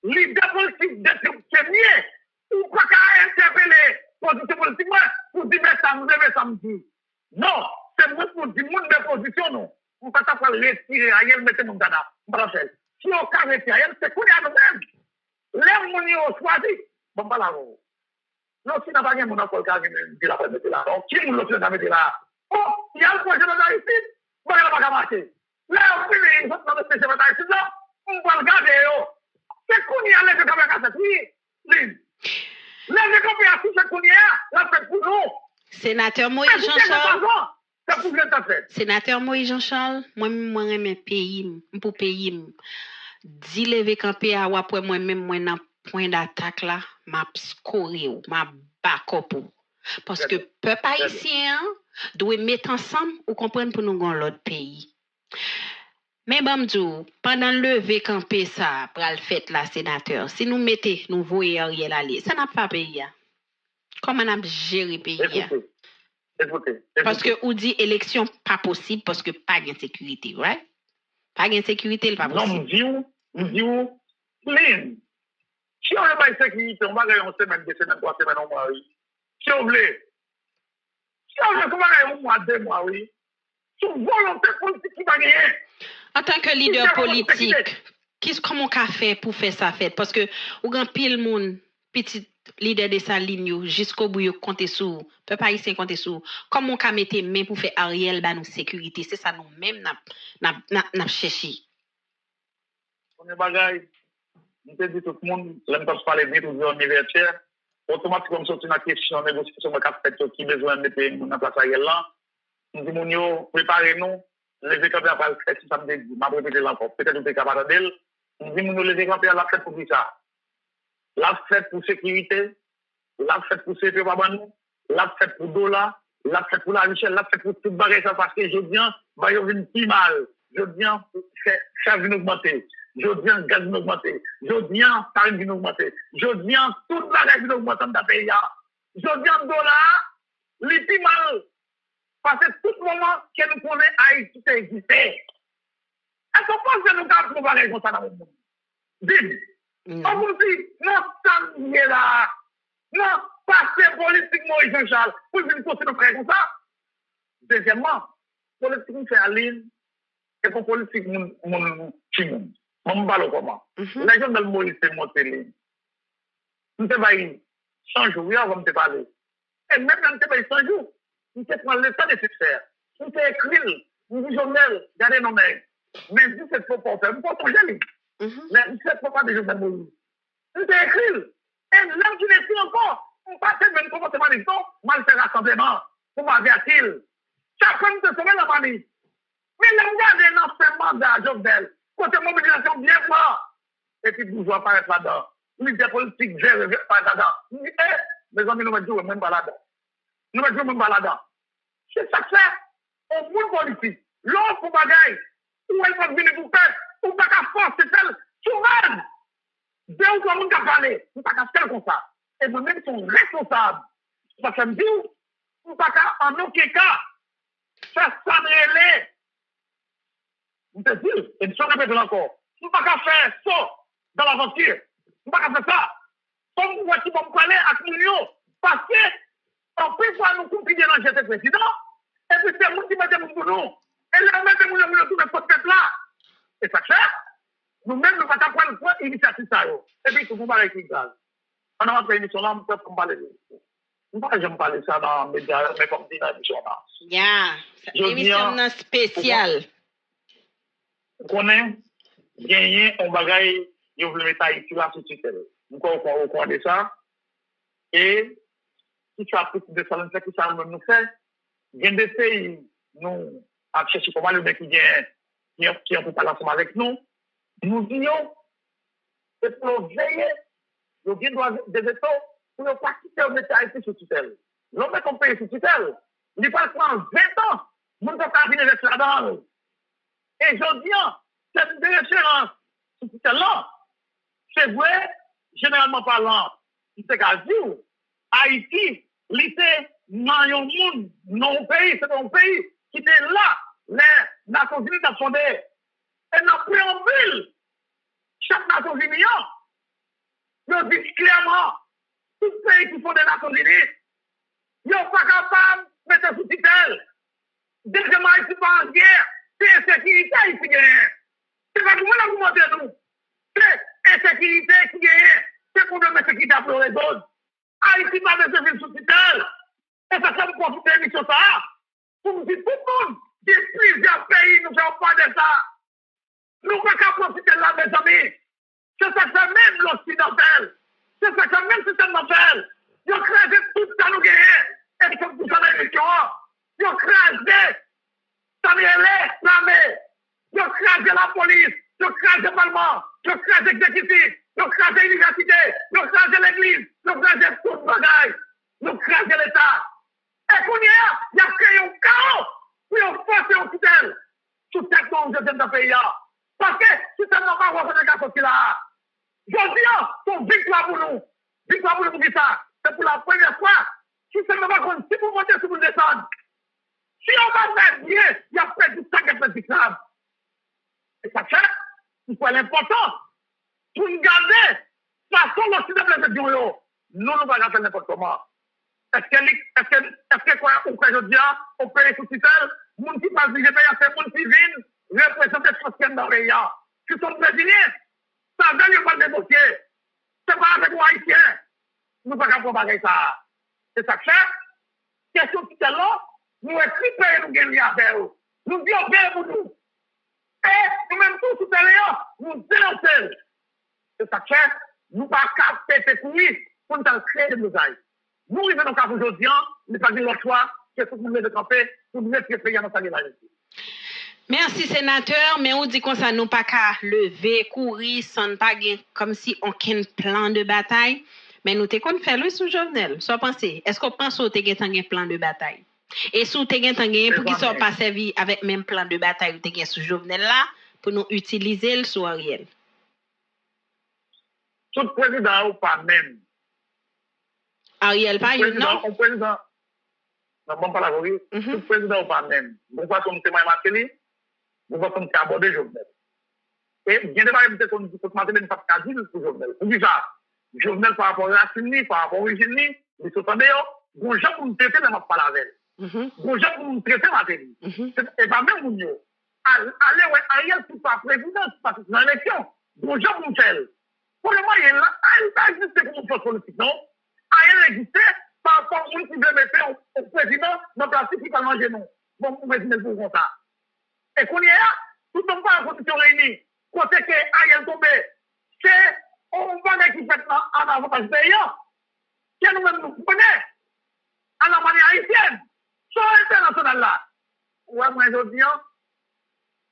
l'idée politique d'être premier, ou pas qu'à interpeller, position politique, pour dire, mais ça me dit. Non, c'est moi pour dire, monde de position, non. On ne peut pas retirer Ariel, mettez mon dada. Si on peut retirer Ariel, c'est qu'on est à nous-mêmes. Les gens ont choisi. Bon, pas là. Non, si n'a pas rien, mon accord, qui dit la mettre là. Donc, qui nous l'a mettre là? Oh, il y a le projet de Haïti. Bon, il n'a pas marcher. Là, on fait dans le projet de Haïti, là, on va regarder. C'est qu'on y a les caméras à cette ligne. Les caméras, c'est qu'on y a, la fête pour nous. Sénateur Moïse Jean-Charles. Sénateur Moïse Jean-Charles, moi-même, mes pays, pour pays, dis lever campé à après moi-même, moi, dans point d'attaque là, m'a scoré ou m'a backup. Parce que peuple haïtien doit mettre ensemble ou comprendre pour nous dans l'autre pays. Mais Bamdou, pendant le lever campé ça, pour le fait là, sénateur, si nous mettons, nous voyons Ariel aller, ça n'a pas payé. Comment on a géré pays? Écoutez. Parce que ou dit élection pas possible parce que pas de sécurité, right? Pas de sécurité, pas possible. Non, nous disons, clean. Si on n'a pas de sécurité, on va gagner une semaine, 2 semaines, 3 semaines, un mois, oui. Si on veut, comment gagner un mois, 2 mois, oui. C'est une volonté politique qui va gagner. En tant que leader politique, comment on a fait pour faire ça fait? Parce que, ou grand pile monde, petit leader de sa ligne, jusqu'au bout, yo compter sur, peuple haïtien compter sur, comment on a mettre main pour faire Ariel, bah, nous sécurité, c'est ça nous-mêmes, n'a cherché. On est bagaille. Je te dis tout le monde, l'aime pas parler vite aux universitaires, automatiquement, sortir la question de négociation qui besoin de mettre dans la place Ariel là. Nous disons, préparez-nous, les écrans à la fête, si ça me dit, je vais répéter encore, peut-être que vous êtes capable d'elle. Nous disons, les écrans à la fête pour ça. La fête pour sécurité, la fête pour sécurité, la fête pour dollar, la fête pour la richesse, la fête pour tout bagage, parce que je viens, bah, il y a une plus mal. Je viens, ça vient augmenter. Je viens, gaz vient augmenter. Je viens, farine vient augmenter. Je viens, tout bagage vient augmenter dans le pays. Je viens, dollar, les plus mal. Parce que tout le moment que nous connaissons Haïti, c'est existé. Est-ce qu'on pense que nous avons trouvé les gens dans le monde? Dis, on vous dit, non, ça n'y est là. Non, passer politique, Moïse Jean-Charles, pour venir poser nos frères comme ça. Deuxièmement, politique, c'est à l'île, et pour politique, mon chimon. Mon ballon comment? Les gens de Moïse, c'est monté l'île. Nous te voyons 100 jours, avant de te parler. Et même quand tu te 100 jours, nous te prenons le temps nécessaire. Nous te écrivons, nous disons, Journal, gardez nos mains. Mais si c'est trop pour faire, nous portons jamais. Mais si c'est trop pas de Journal Moïse. Nous te écrivons. Et l'homme qui n'est plus encore, on passe même comportement des temps, mal fait rassemblement, pour m'avertir. Chacun de se met la manie. Mais l'homme garde dans ce mandat, Jovenel, côté mobilisation bien fort. Et puis, bourgeois apparaît là-dedans. L'idée politique, gère, pas là-dedans. Mes amis, nous mettons même pas là-dedans. Nous mettons même pas là-dedans. C'est ça que c'est au monde politique. L'autre pour bagaille, où elle va venir pour faire, ou pas qu'à force, c'est elle, souvent. 2 ou 3 personnes qui parlent, ou pas qu'à faire comme ça. Et nous-mêmes sommes responsables. Parce que je me dis, ou pas qu'à, en aucun cas, faire ça de relais. Je te dis, et je répète encore, ou pas qu'à faire ça dans l'aventure. Ou pas qu'à faire ça. Comme vous voyez, vous parler à l'Union, parce que, en plus, nous confions dans le président, et puis c'est vous qui mettez pour nous. Et là, mettez nous tout le poste là. Et ça fait, nous-mêmes, nous ne pouvons pas prendre l'initiative. Et puis, tout le monde va avec l'Église. On a fait une émission là, on peut parler de ça. Je ne vais pas parler de ça dans les médias, mais comme dit dans l'émission là. Yeah, c'est une émission spéciale. Vous connaissez, gagner un bagage, vous voulez mettre Haïti là sous tutelle. Vous connaissez ça. Et, si tu as pris de ça, qui ça nous fait, il y a des pays, nous, à chercher comment le mec qui est pour parler ensemble avec nous, nous disons, c'est pour veiller, nous disons des États, pour ne pas quitter le métier Haïti sous tutelle. L'homme est un pays sous tutelle, il va prendre 20 ans, nous ne pouvons pas venir avec là-dedans. Et je dis, cette référence sous tutelle-là, c'est vrai, généralement parlant, c'est qu'à dire, Haïti, l'était dans un monde, dans un pays, c'est un pays qui était là, les Nations Unies ont fondé. Et dans le préambule, chaque Nations Unies, ils disent clairement, tout pays qui font des Nations Unies, ils ne sont pas capables de mettre sous tutelle. Deuxièmement, Haïti pas en guerre, c'est insécurité qui gagne. C'est pas comment vous montez nous. C'est insécurité qui gagne. C'est pour nous mettre sécurité pour les autres. Haïti pas besoin de sous tutelle. Et ça, ça me profite de l'émission ça. Pour me dire tout le monde, des plusieurs pays, nous ne faisons pas de ça. Nous ne pouvons pas profiter de là, mes amis. C'est ça que même l'Occidental. C'est ça que même le système mental. Ils ont crasé tout ça, nous gagnons. Et comme tout ça dans l'émission, ils ont crasé l'armée. Ils ont crasé la police. Ils ont crasé le Parlement. Ils ont crasé l'exécutif. Ils ont crasé l'université. Ils ont crasé l'église. Ils ont crasé tout le bagage. Ils ont crasé l'État. Et qu'on y a créé un chaos pour forcer un tutelle. Tout ça qu'on je viens de pays. Parce que si ça n'a pas reconnu qu'à sortir là, je dis, c'est une victoire pour nous. Victoire pour nous, ça. C'est pour la première fois Si c'est même pas contre, si vous montez, si vous descendez. Si on va faire bien, il y a fait du sac et fait du crabe. Et ça fait, il faut l'important. Pour nous garder, façon l'Occident de l'élection, nous ne pouvons pas faire n'importe comment. Est-ce que quoi, on peut dire, on peut les sous-tutelles, moun qui passe du GPA, c'est moun qui vient, représenter ce dans le pays. Qui sont brésiliens, ça veut dire pas de négocier. C'est pas avec moi haïtien. Nous ne pouvons pas comparer ça. C'est ça que c'est. Question de là, nous expliquons nous gagnons avec eux. Nous disons bien pour nous. Et nous-mêmes tous sous l'intérieur, nous dénonçons. C'est ça que nous ne pouvons pas capter ces couilles pour nous créer des mosaïques. Nous, nous venons qu'à aujourd'hui, nous ne pouvons pas dire l'autre fois, que tout le monde est campé pour nous mettre les pays dans sa vie. Merci, sénateur. Mais on dit qu'on ça nous pas qu'à lever, courir, sans pas comme si on a un plan de bataille. Mais nous t'es qu'on fait le sous Jovenel. Soit pensez, est-ce qu'on pense au t'es un plan de bataille? Et sous t'es un pour qu'ils soient pas servis avec même plan de bataille ou t'es sous Jovenel là, pour nous utiliser le sous Ariel? Tout président ou pas même. Ariel, pas une, non? Tout président, non, pas la vérité. Tout président ou pas même. Vous voyez comme témoin Martelly, vous voyez comme abordé Jovenel. Et bien de même, qu'on dit que Martelly n'est pas quasi pour Jovenel. Vous dites ça. Jovenel par rapport à la Chine, par rapport à l'origine, ils sont en dehors. Bon, gens pour nous traiter, mais pas la veille. Bon, gens pour nous traiter, Martelly. Et pas même vous. Allez, ouais, Ariel, c'est pas président, c'est pas dans l'élection. Bon, gens pour nous faire. Pour le moment, il a existé comme une force politique, non? Ariel existait par rapport à nous qui veut mettre au président dans la place qui va manger, non? Bon, vous imaginez pour comme ça. Et qu'on y est là, tout le monde va en condition réunie. Côté que Ariel tombé, c'est on va qui fait en avantage payant. Que nous-mêmes nous connaissons à la manière haïtienne. Sur l'international là. Ouais, moi, je dis,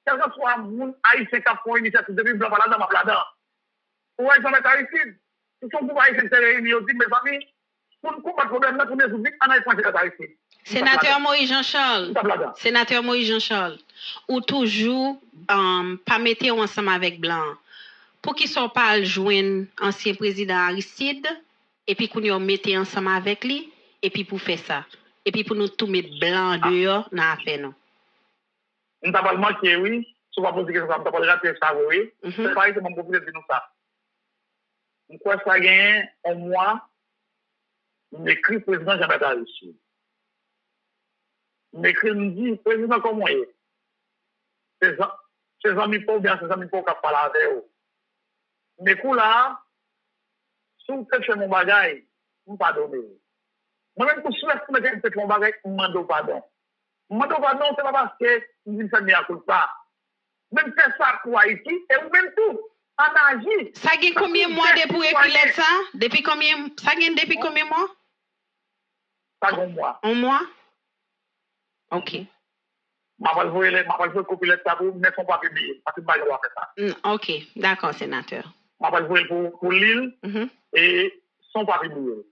quel que soit mon haïtien qui a fait une initiative depuis blanc là dans ma plada. Ouais, j'en ai haïtien. Ils sont pour haïtien se réunir, ils disent, mes amis, pour nous combattre le problème, là, pour nous résoudre, on a un point de haïtien. Sénateur Moïse Jean-Charles. Sénateur Moïse Jean-Charles. Ou toujours pas mettre ensemble avec Blanc. Pour qu'ils ne soient pas joindre ancien président Aristide, et puis qu'on y mette ensemble avec lui, et puis pour faire ça. Et puis pour nous tout mettre Blanc dehors dans l'affaire, non? Nous avons manqué, oui. Si on va poser question, nous avons raté ça, oui. C'est pareil, c'est mon populaire de nous ça. Nous crois que ça gagne un mois, nous écrit président Jean-Baptiste Aristide. Nous écrit, nous dit, président, comment il est? Ses amis pauvres, bien, ses amis pauvres qui parlent avec eux. Mais coup là, si vous faites mon bagage, vous pardonnez. Moi-même, pour souhaiter que vous faites mon bagage, vous demandez pardon. Vous demandez pardon, c'est pas parce que vous dites ça, vous pas. Même faire ça pour Haïti, et vous même tout, en agir. Ça gagne combien de mois depuis écrire ça? Depuis combien? Ça gagne depuis combien de mois? Ça gagne un mois. Un mois? Ok. Je vais vous copier ça pour mettre son papier publié. Parce que je vais faire ça. Ok, d'accord, sénateur. Je vais vous pour l'île et son papier publié.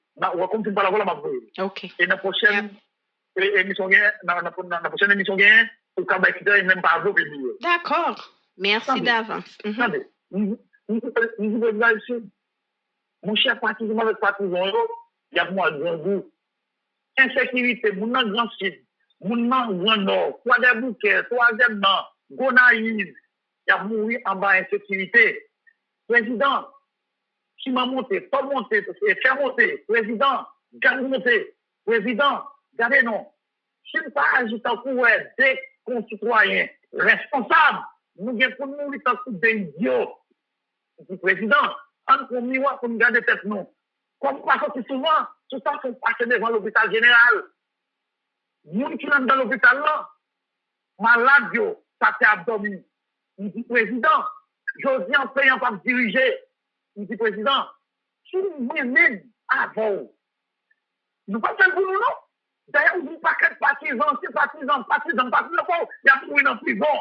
Comme tu me parles, je vais ok. Et dans la prochaine émission, pour que même pas vous publier. D'accord. Merci d'avance. Attendez. Mon cher partisan avec partisan, il y a moi grand goût. Insécurité, mon grand sud. Moun nan grand nord, Croix des Bouquets, troisième nan, Gonaïve, il a mouru en bas insécurité. Président, qui m'a monté, pas monté, faire monter. Président, garde monter. Président, gardez non. Si nous pas agir tant que des concitoyens responsables, nous avons pour nous tant que des idiots. Président, on pour miroir pour nous garder tête nous. Comme pas sorti souvent, tout ça sont passés devant l'hôpital général. Moun qui sont dans l'hôpital là, malade, ça fait abdomen. Il dit, président, je dis en payant pas me diriger. Il dit, président, si vous même avant, nous pas faire pour nous, non? D'ailleurs, vous ne pas qu'être partisans, c'est partisans, il y a pour en prison.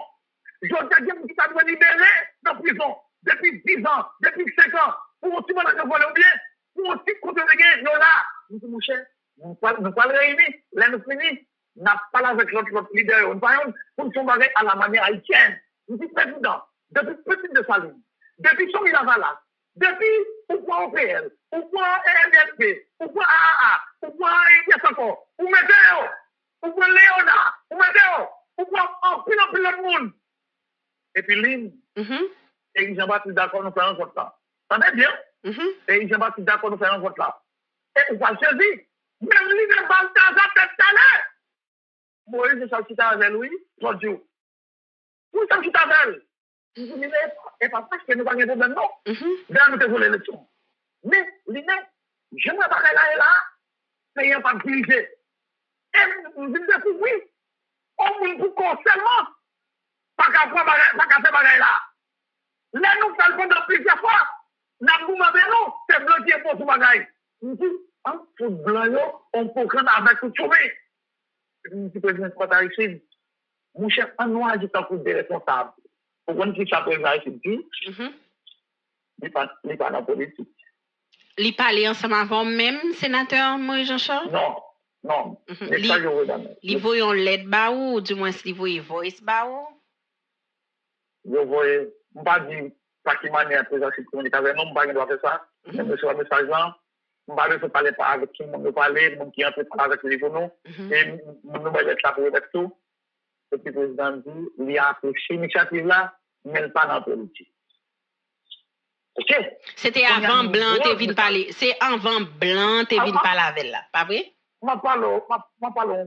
Je dis, vous qui doit libérer dans la prison depuis 10 ans, depuis 5 ans, pour aussi mal de voler bien, pour aussi contre le gain, nous là. Nous dit, mon cher, nous pas réunis, là nous finissons. N'a pas avec notre leader. Nous parlons pour son bagage à la manière haïtienne. Nous dit président, depuis petit de Saline, depuis son Milavala, Depuis, pourquoi OPL, pourquoi RDSP, pourquoi AAA, pourquoi qu'est-ce encore, ou mettez-vous, pourquoi Léonard, ou mettez-vous, pourquoi en pile de monde. Et puis, Lynn, et Jean-Baptiste d'accord, nous faisons un vote là. Ça va bien? Et Jean-Baptiste d'accord, nous faisons un vote là. Et on va saisir. Même lui, ne parle pas de tête à l'heure. Moïse, je suis avec lui, l'autre jour. Où est-ce que tu t'appelles? Je dis, mais, et pas parce que nous avons un problème, non. Dans nous devons l'élection. Mais, je me parle là et là, mais il n'y a pas de dirigé. Et nous disons, oui, on ne peut pas seulement, pas qu'à faire bagaille là. Là, nous faisons pendant plusieurs fois, nous avons demandé, non, c'est bloqué pour ce bagaille. Nous disons, en foot blanc, on peut prendre avec tout chômé. Le président Kota ici, mon chef, en noir, j'ai un coup de responsable. Pour qu'on puisse s'appeler ici, il n'est pas dans la politique. Il parlait ensemble avant même, sénateur Moïse Jean-Charles? Non. Il pas joué dans le. Il voyait un LED baou, ou du moins, il voyait voice baou? Je voyais, je ne pas dire, pas qu'il m'a mis un président de communication, non, je ne dois faire ça. Je me suis un message là. Je ne vais pas parler avec qui je parler, je qui entre parler avec les journaux. Et je vais être là pour avec tout. Et puis le président dit, il y a apprécié l'initiative là, mais pas dans la politique. OK? C'était avant Blanc, tu es venu parler. C'est avant Blanc, tu es venu parler avec là, pas vrai? Je parle un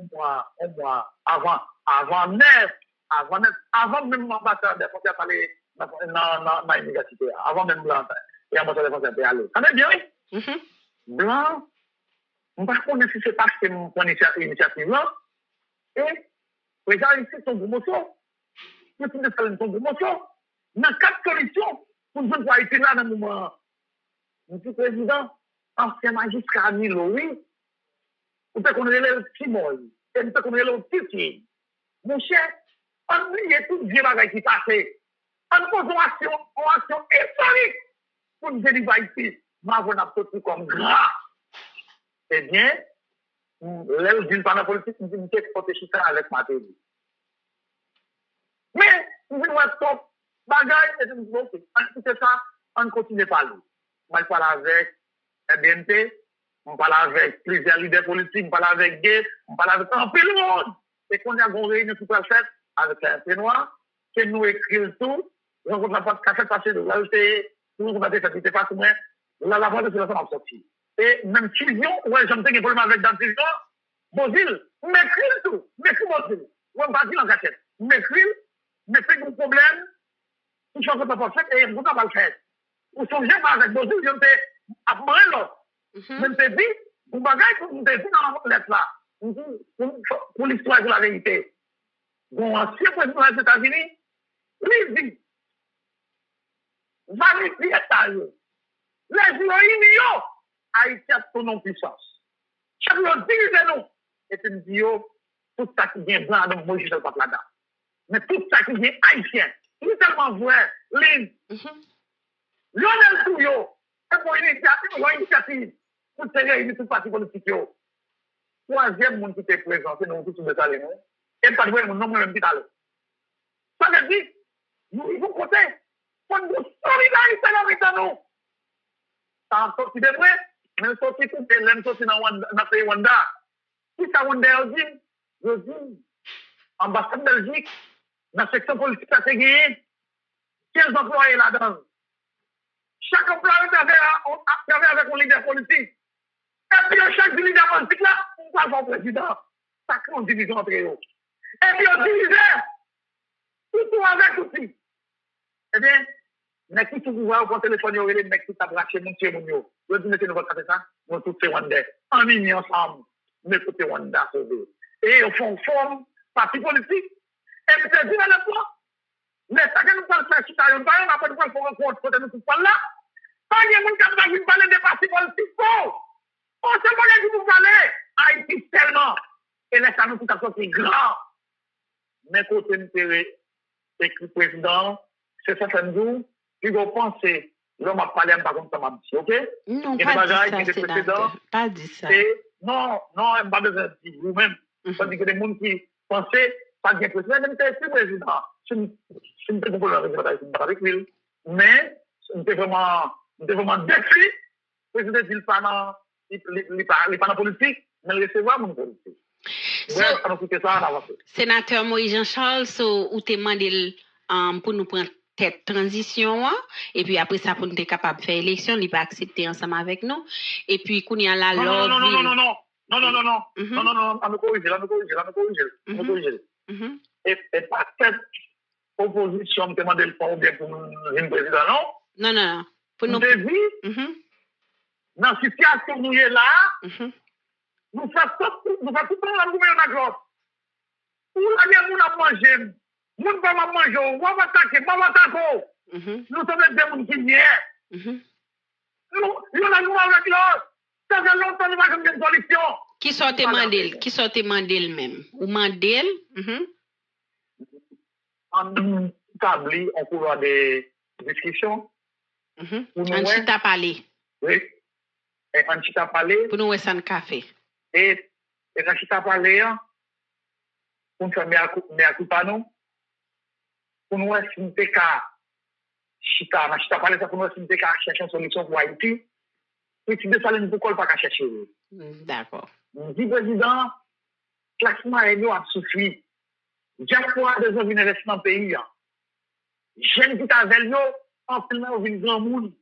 mois avant neuf, avant même l'ambassadeur des frontières aller dans l'université, avant même Blanc, et l'ambassadeur des frontières aller. Ça va bien, oui? Blanc, je ne sais pas si c'est parce que mon initiative là, et les gens ici sont promotion, je suis de faire une promotion, dans 4 solutions, pour ne pas être là dans le moment. Monsieur le Président, ancien magistrat Milo, oui, vous pouvez connaître le petit molle, et vous pouvez connaître le petit. Mon cher, on oublie tout le bagage qui passe. On pose une action historique pour nous délivrer ici. Ma voix n'a pas tout comme gras. Eh bien, l'aile d'une panne politique, nous disons que c'est avec ma télé. Mais, nous disons, stop, bagaille, et nous disons, c'est ça, on continue à parler. Moi, je parle avec BNP, on parle avec plusieurs leaders politiques, on parle avec Gay, on parle avec un peu le monde. Et qu'on a une réunion tout à fait avec un peu noir, que nous écrivons tout, donc on n'a pas de café passé de là, nous on a fait c'était pas tout, mais là, la voix de ce qu'on a sorti. Et même Fusion, ouais, j'aime bien un problème avec dans Fusion, Bozil, m'écrit tout, m'écrit Bozil, ou on va dire en cachette, m'écrit, mais fait un problème, une chose pas parfaite, et on va le faire. Ou son jamais avec Bozil, je me fais après l'autre. Je me fais dit, vous bagage, vous me faites dans la lettre là, pour l'histoire de la vérité. Bon, ancien président des États-Unis, lui dit, vérifier ça, les Inuits, Haïti a son non-puissance. Chaque jour, dirigez-nous. Et puis, me dit, tout ça qui vient blanc, donc moi, je ne sais pas là-dedans. Mais tout ça qui vient haïtien, c'est tellement vrai, Lynn. Lionel Touyo, c'est pour une initiative, pour se réunir tout parti politique. Troisième monde qui était présent, c'est nous tous de ça, nous. Et pas de vrai, mon nom, même dit allé. Ça veut dire, nous, ils vont côté, pour nous solidarité dans nous. Ça en sorti de vrai, mais sorti tout, et l'aime sorti dans le pays Wanda. Si ça Wanda dit, je dis, ambassade Belgique, dans la section politique, ça s'est gagné, 15 employés là-dedans. Chaque employé avait avec un leader politique. Et puis, chaque leader politique là, on parle pour le président. Ça crée une division entre eux. Et puis, on divisait, tout avec aussi. Eh bien, mais qui tu vois au téléphone, il y a des mecs qui t'ont braché, mon petit mounio. Je dis, mettez-nous votre café ça, nous tous ces Wanda. En ligne ensemble, mettez ces Wanda sauver. Et au fond, forme, parti politique. Et puis, c'est dit à la fois, mais ça que nous parlons de ça, on va pas nous faire un compte côté nous tous là. Pas de monde qui va parler des partis politiques. On se connaît qui vous parlez. Haïti tellement. Et là, ça nous tout à fait grand. Mais côté nous, écrit président, c'est certains jours, il va penser, l'homme a parlé un peu comme ça, m'a dit, ok? Non, pas dit ça, sénateur. Pas dit ça. Non, on n'a pas besoin de dire vous-même. Parce que des gens qui pensaient, pas bien président, même si c'est président. Je ne peux pas avec lui. Mais, c'est vraiment Nous devons vraiment défi. Le président dit pas dans la politique, mais il recevoir mon politique. Sénateur Moïse Jean-Charles, ou te demandé pour nous prendre tête transition, et puis après ça, pour nous être capable de faire élection, il va accepter ensemble avec nous. Et puis, qu'on y a la loi. Non, à me corriger. Et pas cette opposition me demande le fond bien pour une président, non? Non. Pour nous. Dans la situation où nous sommes là, nous faisons tout prendre la gouvernement à gauche. Pour la guerre, nous avons mangé. Nous ne pouvons pas manger. Nous avons attaqué. Nous sommes des gens qui viennent. Nous avons avec l'autre. Ça fait longtemps que nous avons une solution. Qui sortait Mandel même? Ou Mandel? En établi, on peut avoir des discussions. En chita parler. Oui. Et en chita parler. Pour nous, c'est un café. Et quand chita parler, pour nous faire mes coupanos, pour nous, si nous sommes chita parler, pour nous, si nous sommes chercher une solution pour Haïti, et si nous sommes pourquoi pas chercher. D'accord. Dit président, classement a suffi. Diaspora des gens viennent rester dans le pays. Jeunes qui t'avaient en plein dans une grand monde.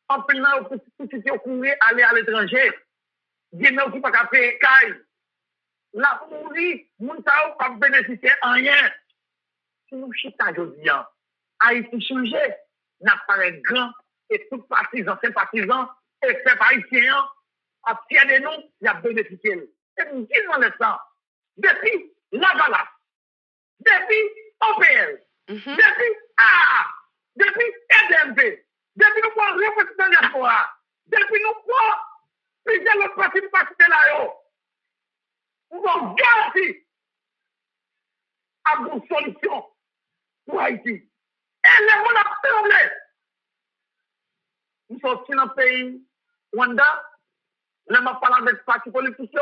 En plein dans petit qui courir aller à l'étranger. Des gens qui pas qu'à payer caille. La mourir, moun ta pas bénéficier en rien. Si nous chita aujourd'hui, Haïti changé, n'a pas un grand et tout partisans, sympathisants, et fait haïtiens, à fier de nous, il a bénéficié. Et nous disons le temps, depuis la Valade, depuis OPL, depuis AA, depuis EDMP, depuis nous prenons représentant de diaspora, depuis nous prenons plusieurs autres partis de là, nous avons garanti à une solution pour Haïti. Et les gens ont tremblé. Nous sommes dans le pays Rwanda, nous avons parlé avec les partis politiques.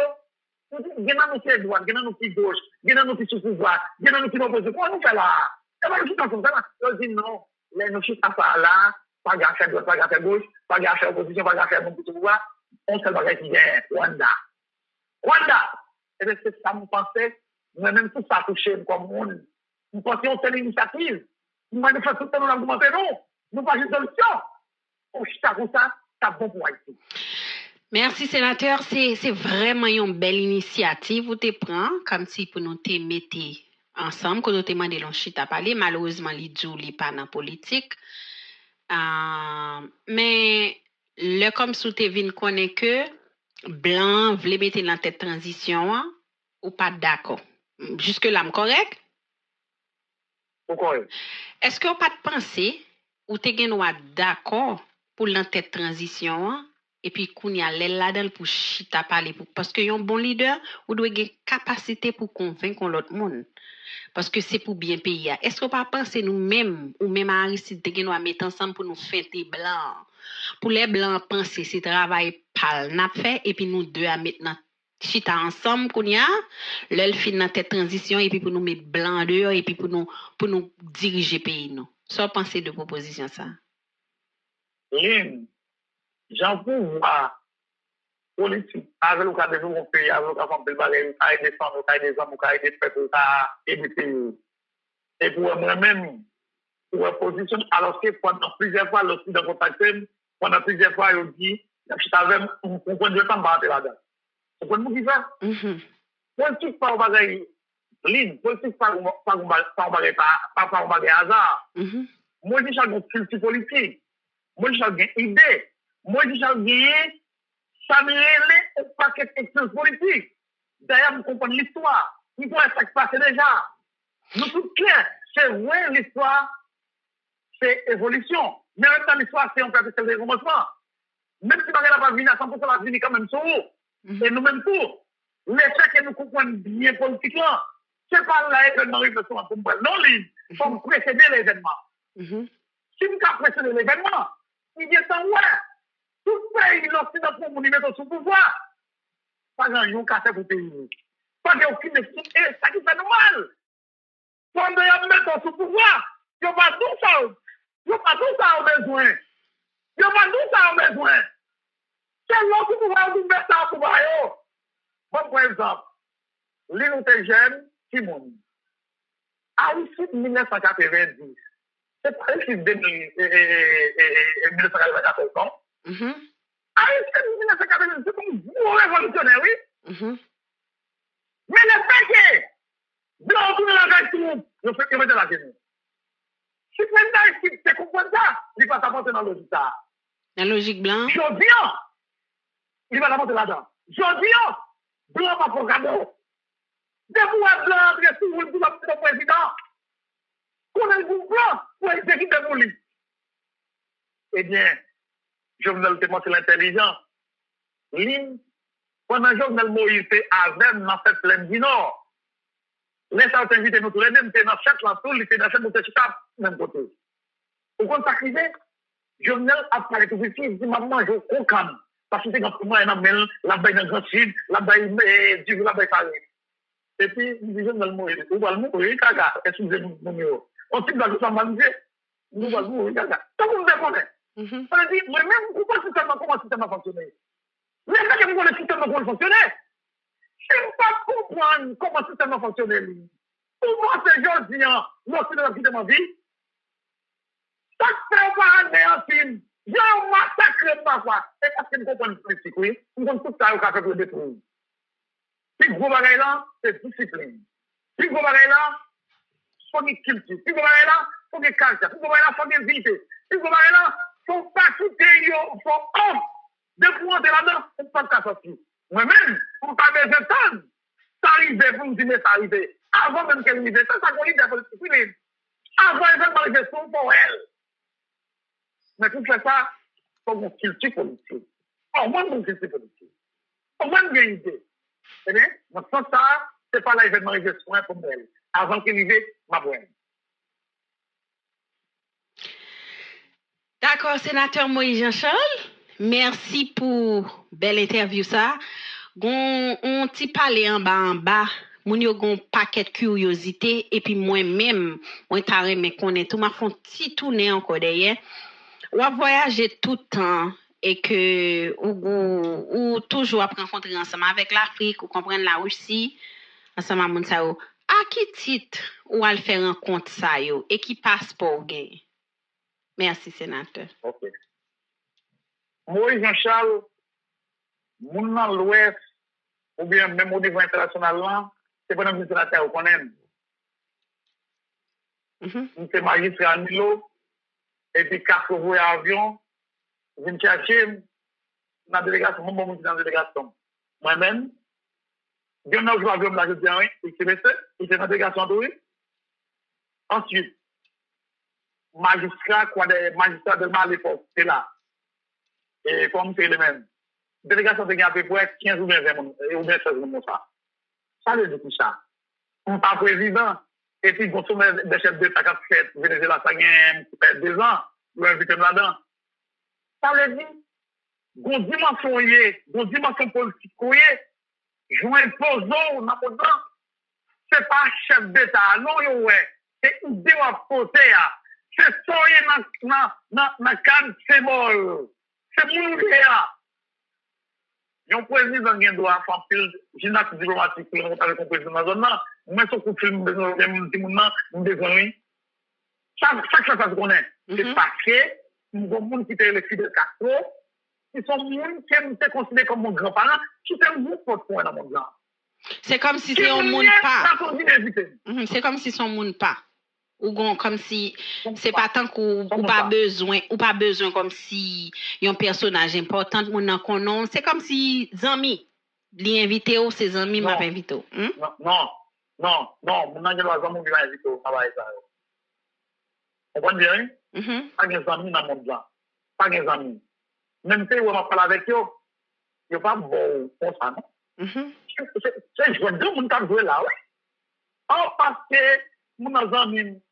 Nous avons qui est droite, nous avons qui est gauche, nous avons qui est sous pouvoir, nous avons qui est opposé. Comment nous faisons là? Et bien, nous sommes comme ça. Nous disons non, nous ne sommes pas là, pas de faire droite, pas de faire gauche, pas de faire opposition, pas de faire mon petit pouvoir. On se bat qui vient Rwanda. Rwanda! Et bien, c'est ça, nous pensons, nous-mêmes, tout ça touché comme monde. Nous pensions que c'est l'initiative. Nous manifestons tout le temps, nous argumentons, non. Nous pas une solution. On chita comme ça, c'est bon pour Haïti. Merci, sénateur. C'est vraiment une belle initiative. Vous te prenez comme si pour nous te mettre ensemble, que nous te demandons l'on chita parler. Malheureusement, les djou, les pas dans la politique. Mais, le comme sous te vin connaît que Blanc voulait mettre dans cette transition, ou pas d'accord? Jusque-là, je suis correct? Pourquoi? Est-ce que vous pas de penser ou te gen d'accord pour cette transition et puis qu'on y a là-dedans pour chita parler parce que un bon leader ou doit avoir capacité pour convaincre l'autre monde parce que c'est pour bien payer. Est-ce que pas penser nous-mêmes ou même à Aristide te gen mettre ensemble pour nous fêter blanc pour les blancs penser c'est travail pal n'a fait et puis nous deux à mettre chita ensemble qu'on y a le fin dans cette transition et puis pour nous mettre blanc dehors et puis pour nous diriger pays nous. Ça penser de proposition ça. J'en pouvoir politique avec le cas de mon pays avec le cas de Belbalé, avec des femmes, avec des hommes, avec des peuples et des pays. Et pour moi-même pour position alors que pendant plusieurs fois l'Occident contacté pendant plusieurs fois il dit je t'avais on ne pas battre là-dedans. Vous comprenez ce que je veux dire? Politique pas au bagage ligne, politique pas au bagage hasard. Moi, je suis une culture politique. Moi, je suis une idée. Moi, je suis ça me relève au paquet d'expériences politiques. D'ailleurs, vous comprenez l'histoire. L'histoire, ça se passe déjà. Nous sommes clairs. C'est vrai, l'histoire, c'est évolution. Mais en même temps, l'histoire, c'est un peu de recommencement. Même si Marie n'a pas venu à 100%, elle va venir quand même sur vous. Et nous-mêmes tout. L'effet que nous comprenons bien politiquement, c'est pas l'événement réflexion pour moi. Non, il faut précéder l'événement. Si nous avons précédé l'événement, il y a tant ouais. Tout pays, l'Occident pour nous mettre sous pouvoir. Pas grand-chose qu'à faire pour pays. Pas aucune équipe. Et ça qui fait normal. Quand ils mettent sous pouvoir, ils n'ont pas tout ça. Ils n'ont pas tout ça au besoin. Ils n'ont pas tout pour yo. Bon, par exemple, l'unité jeune, Simon. À l'issue de 1990, c'est pas l'issue de 1994, non? À l'issue de 1990, c'est un gros révolutionnaire, oui? Mais le fait que, blanc tourne la gueule tout, je fais que mettre la gueule. Si c'est comprendre ça, il va s'apporter dans le logique. La logique blanc? Jodian, il va s'apporter là-dedans. Jodian, blanc va pour cadeau. Des fois, blanc, après tout, vous le président. Qu'on a le groupe blanc, pour exécuter de vous. Eh bien, Jovenel te montre l'intelligence. Pendant Jovenel Moïse, c'est avec dans cette plaine du Nord. Les gens invités nous tous les deux, dans chaque lansoul, il fait dans chaque bouteille même côté. Au compte sacrifié, Jovenel a parlé tout de suite, il dit, maman, je comprends. Parce que c'est quand moi, il y a la baille dans le Grand Sud, la baille du la baille Paris. Et puis, il dit, Jovenel Moïse, vous allez mourir, caga, excusez-nous, mon numéro. On dit, là, nous sommes malheureux, nous allons mourir, caga. Tout le monde connaît. On dit, moi-même, comment le système a fonctionné? Les gens qui ont le système a fonctionné, je ne peux pas comprendre comment le système a fonctionné. Pour moi, c'est aujourd'hui, moi, c'est dans la vie. Chaque fois par année en film, j'ai un massacre parfois. Et parce que nous comprenons le politique, oui, nous comprenons tout ça au café pour le détruire. Si vous voyez là, c'est discipline. Si vous voyez là, il faut une culture. Si vous voyez là, il faut une caractère. Si vous voyez là, il faut une vérité. Si vous voyez là, il ne faut pas quitter, il faut off. De vous entrer là-dedans, il ne faut pas sortir. Moi-même, pour ne pas me attendre, ça arrive, vous me dites, mais ça arrive. Avant même qu'elle arrive, ça qu'on lit des politiques. Avant, elle fait manifestation pour elle. Mais tout ça, c'est une culture politique. Au moins, une culture politique. Au moins, une idée. Eh bien, sans ça, ce n'est pas l'événement de soin pour elle. Avant qu'elle arrive, ma bonne. D'accord, sénateur Moïse Jean-Charles. Merci pour belle interview ça. On t'y parle en bas. Moun yo gon paquet de curiosité et puis moi-même, moi t'arrête mais connaît tout m'a font petit tourner encore derrière. Ou a voyager tout le temps et que ou toujours à rencontrer ensemble avec l'Afrique ou comprendre la Russie ensemble à moun sa yo. À qui titre ou al faire rencontre ça yo et qui passeport gain? Merci sénateur. OK. Moïse Jean-Charles, moun dans l'ouest ou bien même au niveau international là, c'est pas un sénateur qu'on aime. C'est magistrat à Milo. Et puis 4 voyages avion, viennent chercher dans la délégation, moi, dans la délégation. Moi-même, je n'ai pas avion là, je dis, oui, il était dans la délégation de Ensuite, magistrat de Mali à l'époque, c'est là. Et comme c'est le même. Délégation de à peu près 15 ou 20 ou 16 ça. Ça veut dire tout ça. On pas président. Et puis, bon, des chefs d'État qui ont fait Venezuela, ça fait 2 ans, nous invitons là-dedans. Ça veut dire, une dimension politique, joint poso, n'a pas dedans. C'est pas chef d'État, non, ouais. C'est une idée à poser, c'est soyez dans cadre symbole. C'est mon idéal. Un président qui doit faire une gymnastique diplomatique pour nous avec un président dans la zone là, mais ce coup de fil, nous devons. Chaque chose que qu'on est, c'est parce que nous avons des gens qui étaient les Fidel Castro, qui sont des gens qui sont considérés comme mon grand-parent, qui sont un groupe de points dans mon genre. C'est comme si c'est un monde pas. C'est comme si c'est un monde pas. Ou comme si c'est pas tant qu'on pas besoin comme si y a un personnage important moun qu'on non, c'est comme si zami li invité ou ses amis m'a invité. Non, mon nan doit zami li invité au travail ça. On comprend bien? Pas des amis dans mon plan. Pas des amis. Même si on parle avec eux, yo pas bon comme ça non. C'est je veux mon t'a jouer là ouais. Oh parce que mon amis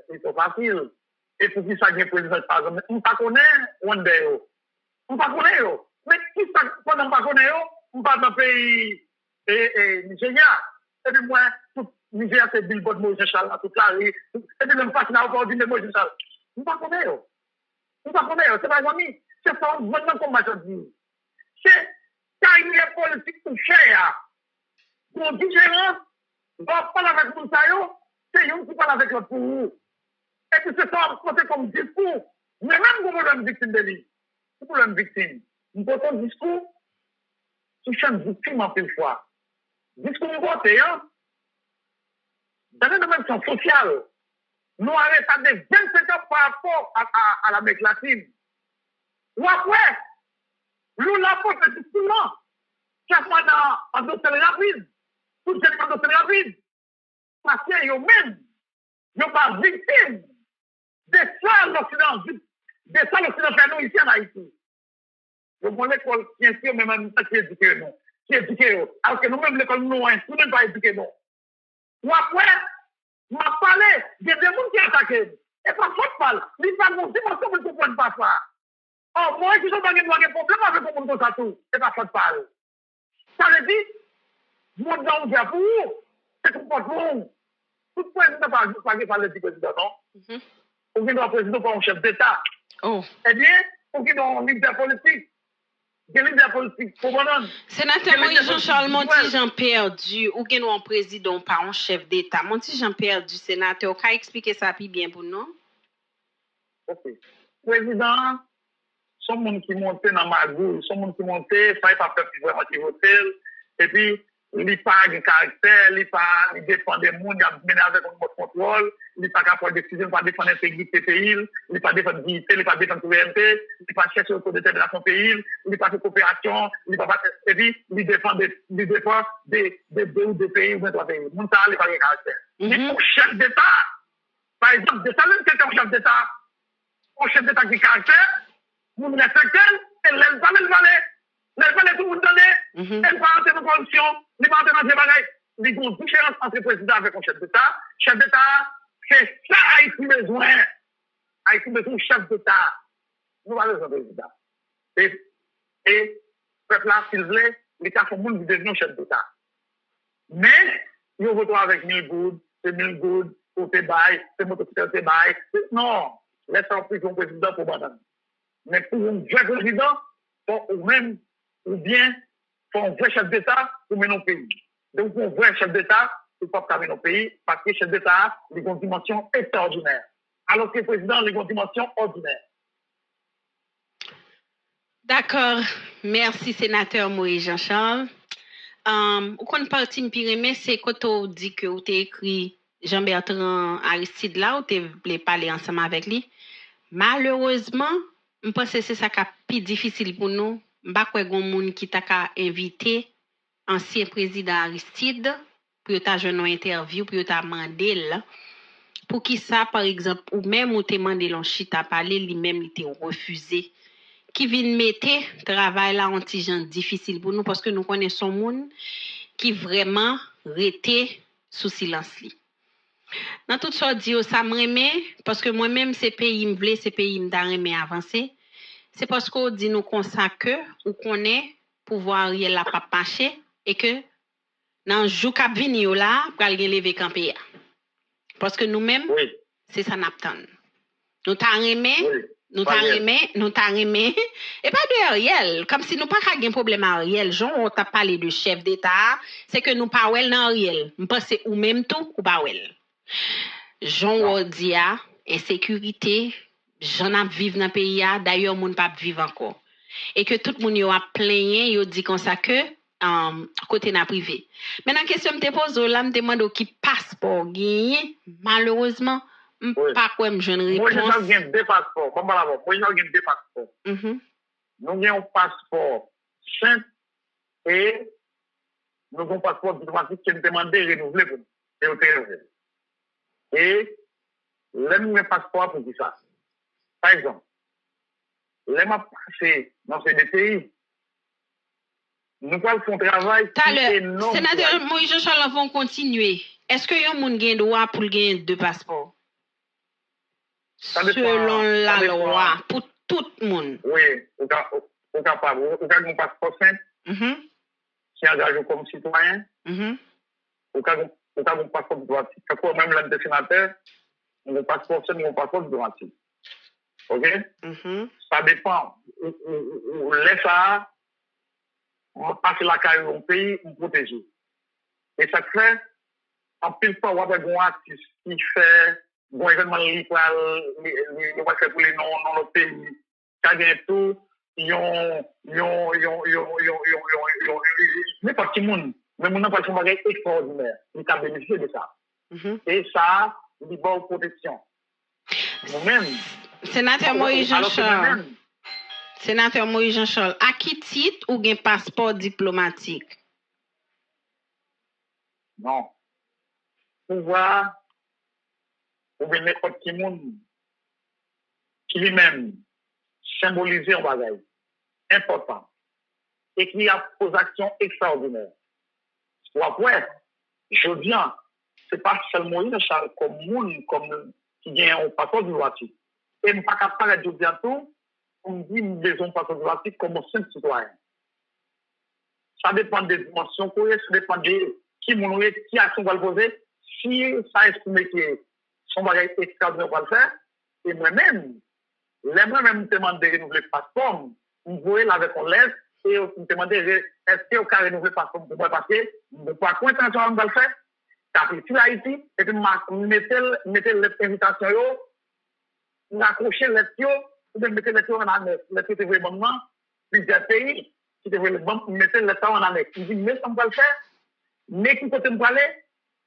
c'est facile. Et pour qui ça vient président par exemple, on pas connaît Wonder. On pas connaît yo. Mais qui ça pendant pas connaît yo, on pas dans pays Nigeria. Et puis moi tout Nigeria c'est billboard Moïse Jean-Charles toute la rue. Et puis même pas là encore dit Moïse Jean-Charles. On pas connaît yo. On pas connaît yo, c'est pas ami. C'est ça vraiment comme je dis. C'est carrière politique ou cher. Pour différence, on parle avec nous, c'est nous qui parle avec l'autre pour vous. Et puis c'est ça, c'est comme discours. Mais même pour problème victime de lui, c'est pour problème victime. Nous portons un discours, tu changes victime en plus fois. Discours côté, dans les domaines sociaux, nous arrêtons de 25 ans par rapport à l'Amérique latine. Ou après, nous l'avons fait justement, chaque fois en dossier rapide, tout ce en dossier rapide, parce que eux-mêmes, ils ne sont pas victimes de ça l'Occident fait nous ici en Haïti. Donc, mon école qui inspire même qui éduque nous, qui éduque nous. Alors que nous-mêmes, l'école nous ne même pas éduquer nous. Ou après, m'a parlé de des gens qui attaquent. Et pas faute parle. Ils pas mon dimension pour ne comprendre pas ça. Oh, moi, je n'ai pas de problème avec le monde comme ça tout. Et pas faute parle. Ça veut dire, mon don ouvert pour vous. C'est tout pour vous. Tout le monde n'a pas parlé du président, non? Ou qui doit président pour un chef d'État. Eh bien, ou qui doit un leader politique. Des leaders politiques, Sénateur Moïse Jean-Charles, mon petit Jean perdu, ou qui un président par un chef d'État. Mon petit Jean perdu, sénateur, qu'à expliquer ça plus bien pour nous? Ok. Président, son monde qui monte dans ma goule, son monde qui monte, ça n'est pas peur qui vraiment qui vote. Et puis, il n'est pas de caractère, il dépend des gens, il a mené avec un mode contrôle, il n'est pas capable de décision, il n'est pas défendre l'intégrité pays, il n'est pas défendre l'unité, il n'est pas défendre la souveraineté, il n'est pas chercher l'autodétermination pays, il n'est pas de coopération, il n'est pas et puis, il défend des pays ou des trois pays. Mon il n'est pas de caractère. Mais pour chef d'État, par exemple, de ça même quelqu'un chef d'État, un chef d'État qui a caractère, vous me respectez, et l'aime pas le valet. Elle va tout le monde donner, elle va entrer dans la corruption, elle va entrer dans ces bagages. Il y a une différence entre le président avec un chef d'État. Chef d'État, c'est ça Haïti besoin. Haïti besoin de chef d'État. Nous allons besoin de président. Et le peuple là, s'il voulait, l'État fait monde qui devient chef d'État. Mais, il va voter avec 1000 gouttes, c'est 1000 gouttes, pour tes bails, c'est motocyclette tes bails. Non, laisse en plus un président pour madame. Mais pour un vrai président, ou même, ou bien pour un vrai chef d'État pour mener nos pays. Donc, pour un vrai chef d'État, il ne faut pas mener nos pays parce que le chef d'État, il a une dimension extraordinaire. Alors que le président, il a une dimension ordinaire. D'accord. Merci, sénateur Moïse Jean-Charles. Ou qu'on parti de Pyrémée, c'est quand tu dis que tu as écrit Jean-Bertrand Aristide là, ou tu voulais parler ensemble avec lui. Malheureusement, je pense que c'est ça qui est plus difficile pour nous. Je ne sais pas si monde qui t'a invité ancien président Aristide pour t'a joué une interview pour t'a demandé là pour qui ça par exemple ou même ou t'a demandé l'on chita parler lui-même il t'a refusé qui vient mettre travail là anti-gens difficile pour nous parce que nous connaissons monde qui vraiment resté sous silence li. Dans tout ça dit ça me remet parce que moi-même ces pays me voulait ces pays me remet avancer. C'est parce qu'on dit nous comme ça que ou connaît pouvoir Ariel la pas marcher et que dans jour cap venir là pral gen lever camper. Parce que nous-mêmes c'est ça n'attend. Nous t'a remet, nous t'a remet et pas de Ariel comme si nous pas gen problème à Ariel. Jean on t'a parlé de chef d'état, c'est que nous pas wel dans Ariel. Me pense ou même tout ou pas wel. Jean Odia insécurité j'en ai vivre dans le pays d'ailleurs moun pas vivre encore et que tout moun yo a plaigné yo dit comme ça que côté na privé maintenant question me te pose là me demande qui passeport gagné malheureusement pas quoi me jeune réponse moi j'ai deux passeports bon là moi j'ai deux passeports nous avons un passeport simple et nous avons un passeport diplomatique qui me demande de renouveler pour et le passeport pour ça. Par exemple, les m'a passé dans ces deux pays, nous allons faire un travail énorme. Sénateur Moïse Jean-Charles vont continuer. Est-ce que yon moun gen droit pour gagner deux passeports? Selon la loi, pour tout le monde. Oui, on est capable. On a un passeport simple, qui engage comme citoyen. On a un passeport diplomatique. Même l'un des sénateurs, on a un passeport simple et un passeport diplomatique. OK? Ça dépend. On laisse ça, on passe la carrière au pays, on protège. Et ça fait, en pile fois, on va avoir un artiste qui fait un événement libre pour les non dans le pays. Ça vient tout, n'importe qui monde, mais mon pas un bagage extraordinaire. Il a bénéficié de ça. Et ça, il bonne protection. Nous-mêmes. Sénateur Moïse Jean-Charles. Sénateur Moïse Jean-Charles, à qui titre ou un passeport diplomatique? Non. Pouvoir, ou bien n'importe qui monde qui lui-même symboliser un bagage important et qui a posé action extraordinaire. Ou après, je viens, c'est pas seulement Moïse Jean-Charles comme monde, comme qui a un passeport diplomatique. Et je ne pas capable de dire tout, on dit que nous devons pas diplomatique comme un simple citoyen. Ça dépend des dimensions, ça dépend de qui action va le poser. Si ça estime que son bagage extraordinaire va le faire, et moi-même, moi-même me demande de renouveler le passeport, je voyais avec un lettre, et me demander est-ce qu'on peut renouveler le passeport pour moi parce que je ne peux pas quoi intention va le faire. Après, sur Haïti, et puis mettez l'invitation, accrocher les lettres, ou bien mettre les lettres en annexe. Les lettres étaient vraiment plusieurs pays qui devaient mettre les lettres en annexe. Il dit, mais ça me va le faire, mais qui peut me parler,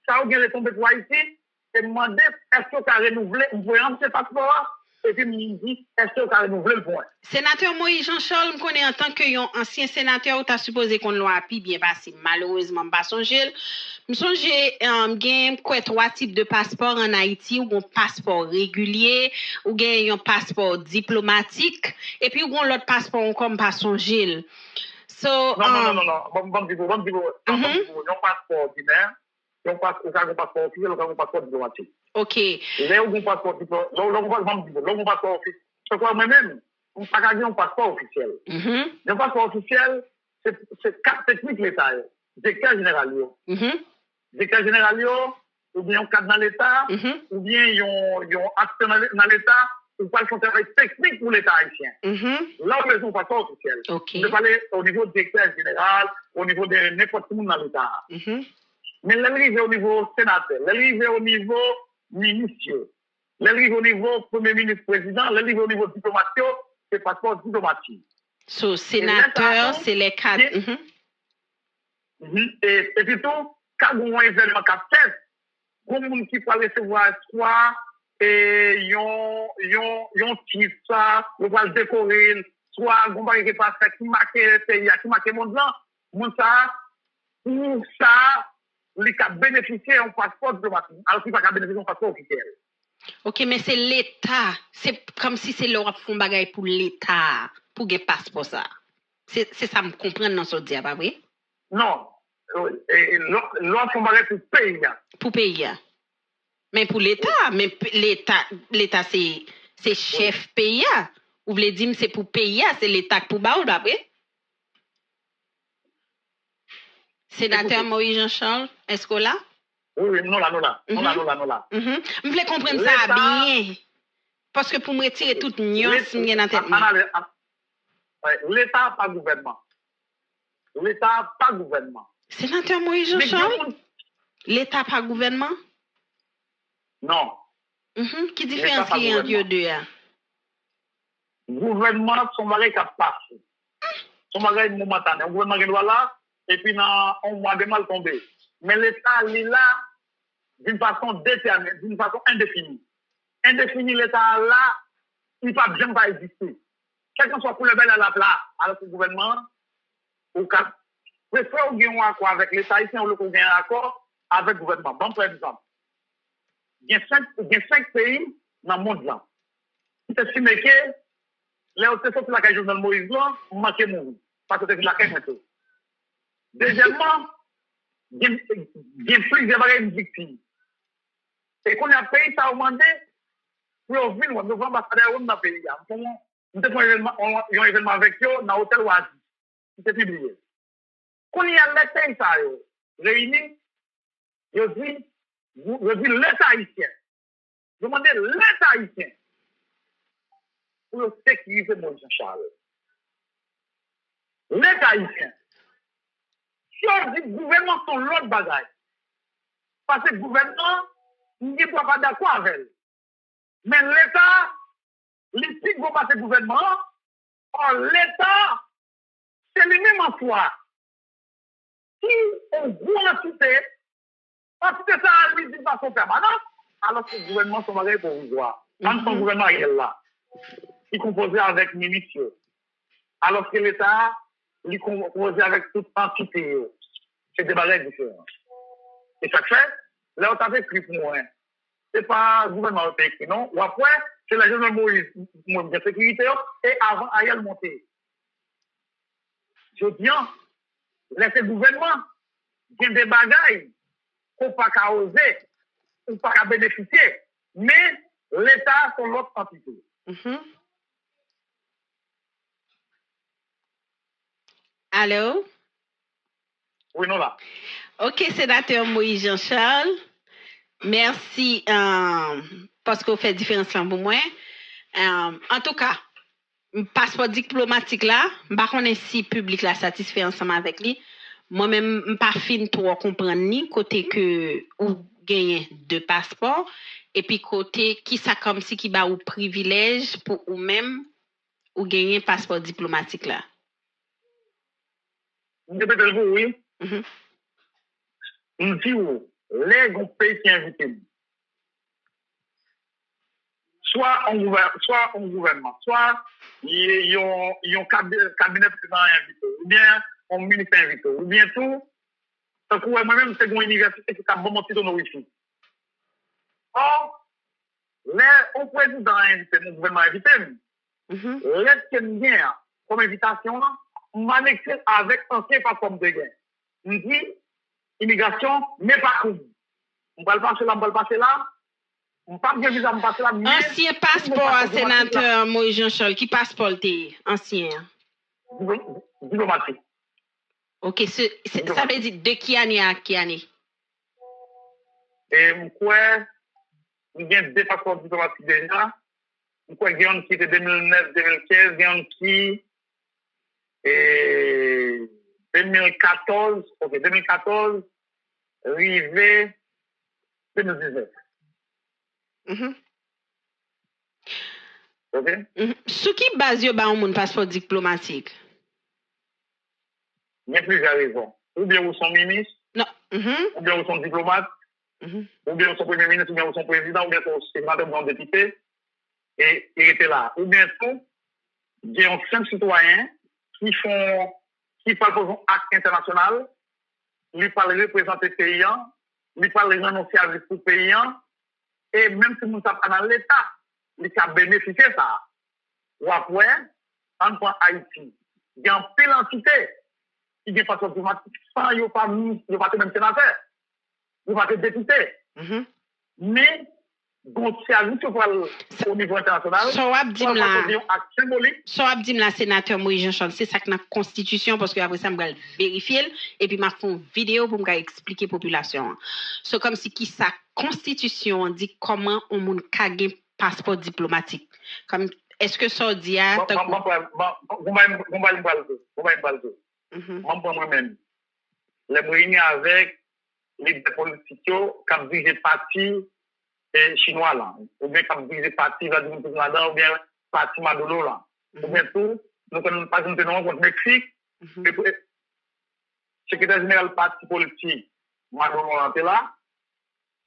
ça ou bien retombé pour Haïti, et demander est-ce qu'on a renouvelé, vous pouvez rentrer ce passeport, et puis il dit est-ce qu'on a renouvelé le point. Sénateur Moïse Jean-Charles, je connais en tant qu'ancien sénateur, tu as supposé qu'on l'a appris bien passé. Malheureusement, pas songé. Je songe gen quoi trois types de passeports en Haïti, ou un passeport régulier, ou un passeport diplomatique, et puis ou l'autre passeport comme pas songé. So, non. Bon, un passeport ordinaire, un passeport officiel, un passeport diplomatique. OK. Là où un passeport diplomatique, un passeport officiel, c'est quoi moi-même? On ne peut pas dire un passeport officiel. Un passeport officiel, c'est quatre techniques l'État. Des cas généraux. Des cas généraux, ou bien un cadre dans l'État, ou bien ils ont acte dans l'État, ou pas le travail technique pour l'État haïtien. Là, on est un passeport officiel. Okay. On peut parler au niveau du directeur général, au niveau de n'importe qui dans l'État. Mais l'arrivée au niveau sénateur, l'arrivée au niveau ministre, l'arrivée au niveau premier ministre président, l'arrivée au niveau diplomatique, c'est passeport diplomatique. So, sénateur, c'est les quatre. Et plutôt, quand vous avez un événement qui a fait, vous avez qui peut recevoir soit yon titre, ça, vous pouvez le décorer, soit vous avez pas fait qui marque le pays, qui marque le monde là, pour ça, il a bénéficié d'un passeport diplomatique, alors qu'il n'a pas bénéficié d'un passeport officiel. OK, mais c'est l'État. C'est comme si c'est l'Europe qui fait un bagage pour l'État, pour un passeport ça. C'est ça, me comprendre dans ce dia, pas vrai? Non. L'autre fait un bagage pour le pays. Pour pays. Mais pour l'État, l'État c'est chef pays. Vous voulez dire c'est pour pays, c'est l'État pour ba ou pas vrai? Sénateur Moïse Jean-Charles, est-ce que là? Oui, non là. Je voulais comprendre ça bien. Parce que pour me retirer toute nuance, je dans tête. L'État pas gouvernement. L'État pas gouvernement. Sénateur Moïse Jean-Charles? L'État pas gouvernement? Non. Qui différence qu'il y a entre les deux? Gouvernement, son bagage qui passe. Son bagage momentané. Un gouvernement qui doit là, et puis on va de mal tomber. Mais l'État, il est là d'une façon déterminée, d'une façon indéfinie. Indéfinie, l'État là, il ne peut bien pas exister. Quel que soit pour le bel à la place, avec le gouvernement, ou quand préfère ou un accord avec l'État ici, on a un accord avec le gouvernement. Bon, par exemple, il y a 5 pays dans le monde là. C'est estimé que les autres sont la cage de Moïse là, manquent mourir. Parce que c'est la cage de deuxièmement, il y a plusieurs barrières victimes. Et qu'on a payé ça au mandé, pour venir, on devrait ambassadeur dans le pays. Nous avons un événement avec eux dans l'hôtel Oasis. C'est publié. Quand il y a l'État réuni, je dis l'État haïtien. Je demande l'État haïtien pour sécuriser Moïse Jean-Charles. L'État haïtien Si on dit gouvernement sont l'autre bagaille, parce que le gouvernement, il n'est pas d'accord avec elle. Mais l'État, les petits vont passer gouvernement, l'État, c'est le même en soi. Si on voit l'entité, ça lui dit de façon permanente, alors que le gouvernement sont bagaille pour vous voir. Quand son gouvernement est là, il est composé avec ministres, alors que l'État, il est composé avec toute entité. C'est des bagailles différents. Et ça fait, là, on t'a écrit pour moi. Ce n'est pas le gouvernement qui a écrit, non. Ou après, c'est la jeune Moïse de sécurité et avant Ariel monter. Je dis, laissez le gouvernement, il y a des bagailles qu'on ne peut pas oser, ou ne peut pas bénéficier, mais l'État, c'est l'autre entité. Allô? Oui, non, là. OK, sénateur Moïse Jean-Charles. Merci parce que vous faites différence là pour moi. En tout cas, passeport diplomatique là, je ne sais pas si le public la satisfait ensemble avec lui. Moi-même, je ne pas fin trop comprendre ni côté que ou gagne deux passeports et puis côté qui ça comme si qui ba ou privilège pour ou même ou gagner passeport diplomatique là. Oui. On dit les pays qui invitent soit en gouvernement, soit ils ont cabinet président invité, ou bien un ministre invité, ou bien tout. Parce que moi-même, c'est une université qui a monté dans nos ici. Or, le président invité, mon gouvernement invité, l'aide qui me vient comme invitation, m'annexer avec ancien passeport de guerre. On dit, immigration, mais pas comme. On va le passer là. On pas bien visa, on passe là. Ancien passeport, sénateur Moïse Jean-Charles, qui passeport t'es ancien? Diplomatique. Ok, ça veut dire de qui année à qui année? Et quoi, il y a deux passeports diplomatiques déjà. Quoi, il y a un qui était 2009-2015, il y a un qui est 2014, ok, 2014, arrivé 2019. Ok? Sur qui base yo ba un passeport diplomatique? Il y a plusieurs raisons. Ou bien vous sont ministres, non. Ou bien vous sont diplomates, ou bien vous sont premier ministre, ou bien vous sont président, ou bien vous sont sénateur ou député, et il était là. Ou bien tout, il y a 5 citoyens qui parlent pour un acte international, ils parlent représenter le pays, ils parlent renoncer à pour le pays, et même si nous sommes dans l'État, ils ont bénéficié de ça. Ou après, en Haïti, il y a une pile entité qui n'est pas diplomatique, sans il n'y a pas même sénateur, il n'y a pas de député. Mais, donc, c'est à nous au niveau international. So, Abdim la sénateur Moïse Jean-Charles, c'est ça que la constitution, parce que après ça, je vais vérifier, et puis je vais faire une vidéo pour expliquer à la population. So, comme si qui sa constitution dit comment on peut gagner passeport diplomatique. Comme, est-ce que ça dit à... Moi-même, les réunions avec les politiques qui ont dirigé parti chinois là, ou bien qui ont dirigé parti Vladimir Poutine ou bien parti Maduro là, ou bien tout, nous tenons contre Mexique, le secrétaire général parti politique Maduro là,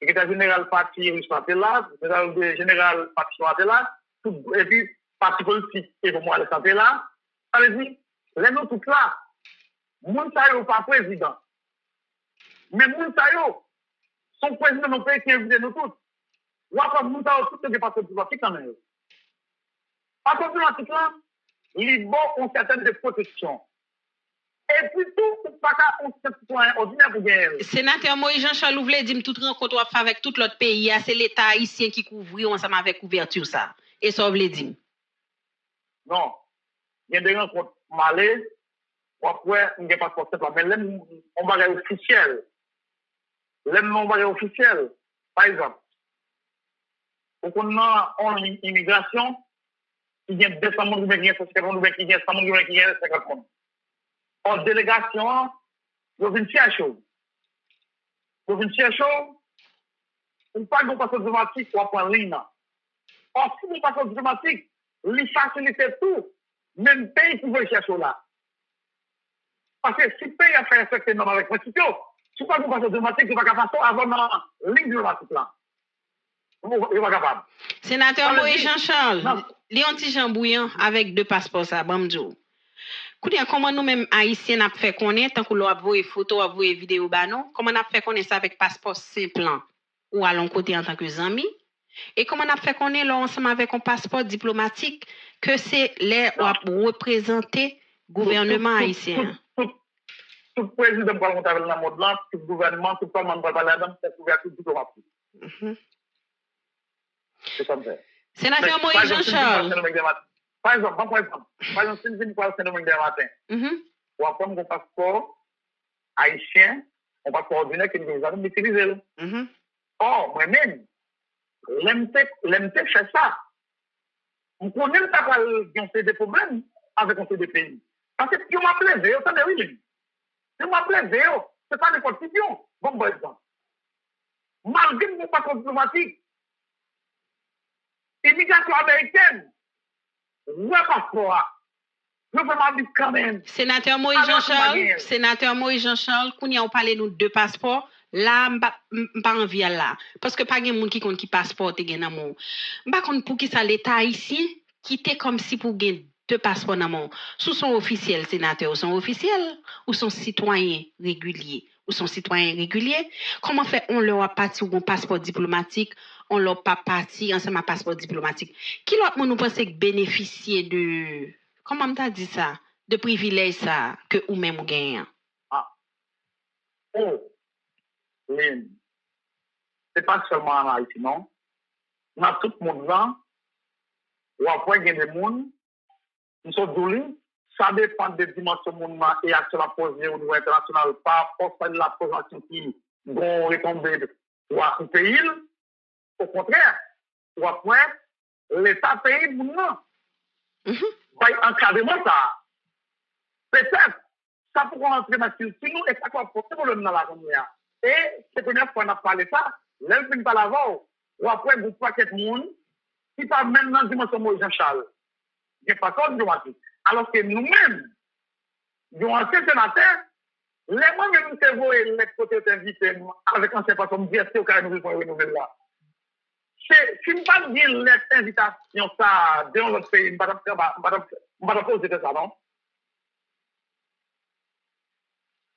le secrétaire général parti russe là, le secrétaire général parti chinois là, et puis parti politique et pour moi le santé là, ça veut dire, les nous tout là. Moun sa yo pas président. Mais moun sa yo, son président non pays qui invite nous tous. Ou après moun sa yo tout le passeport diplomatique quand même. Passeport diplomatique là, il bon une certaine de protection. Et puis tout, pas qu'à un citoyen ordinaire pour gagner. Sénateur Moïse Jean-Charles voulait dire toute rencontre avec tout l'autre pays, c'est l'État haïtien qui couvre ensemble avec couverture ça. Et ça voulait dire. Non. Il y a des rencontres malais. Après, il n'y a pas de passeport, mais on va aller officiel. On va aller officiel. Par exemple, pour qu'on a une immigration, il y a 200 personnes qui viennent 150 personnes qui viennent 50 personnes. En délégation, Vous venez chercher. Vous venez chercher, ou pas de passeport diplomatique pour prendre ligne. Or, si vous passeport diplomatique, il facilite tout, même pays qui veut chercher là. Parce que si le pays a fait respecter normes avec constitution, si pas de passeport diplomatique, il va pas passer avant la ligne diplomatique là. Il va capable. Sénateur Moïse Jean-Charles, Léon Jean Bouillon avec 2 passeports ça, Bamdjou. Comment nous-mêmes haïtiens avons fait connaître, tant que nous avons vu photos, avons vu vidéos, comment nous avons fait connaître ça avec passeport simple ou à l'on côté en tant que amis? Et comment nous avons fait connaître là ensemble avec un passeport diplomatique que c'est les représenter gouvernement haïtien? Tout président va monter avec la mode là, tout gouvernement, tout le monde va parler là-dedans, c'est couverture diplomatique. C'est comme ça. Sénateur Moïse Jean-Charles. Par exemple, si je viens pour le phénomène des matins, on va prendre mon passeport haïtien, mon passeport ordinaire que nous allons utiliser. Or, moi-même, l'aime fait ça. On connaît pas qu'on fait des problèmes avec un des pays. Parce que si on m'a plaisé, ça ne oui. Si on m'a plaisé, c'est pas n'importe qui. Bon, par exemple, malgré mon passeport diplomatique, immigration américaine, ouais, passeport. Je veux m'habiller quand même. Sénateur Moïse Jean-Charles, qu'on y a parlé nous 2 passeports, là, pas envie là. Parce que pas de monde qui compte qui passeport te gen nan. Pas compte pour qui ça l'État ici, qui était comme si pour gen 2 passeports nan mon. Sous son officiel, sénateur, sont officiels ou sont citoyens réguliers? Ou sont citoyens réguliers? Comment fait on leur a parti ou un passeport diplomatique, on leur pas parti ensemble un passeport diplomatique? Qui l'autre nous pensez que bénéficier de comment on t'a dit ça? De privilèges ça que ou même ou gagnent? Lynn, c'est pas seulement en Haïti, non? Dans tout le monde là, ou après il y a des gens, ils sont doulés, ça dépend des dimensions du monde et à la posée au niveau international, pas forcément la position qui vont retomber ou à un pays, au contraire, ou après, l'État pays le monde là. Va encadrement ça. Peut-être, ça pourra entrer dans le nous et ça va porter problème dans la première. Et c'est la première fois qu'on a parlé de ça, là, je ne pas l'avant, ou après, vous paquet de monde, qui pas même dans la dimension de Jean-Charles. Il n'y a pas de diplomatique. Alors que nous-mêmes, nous, anciens sénateurs, les moi-même, c'est vous et les côtés invités avec un certain comme dire, c'est au cas où nous renouveler là. Si je ne pas dire l'invitation, ça, dans l'autre pays, je ne vais pas poser de ça, non?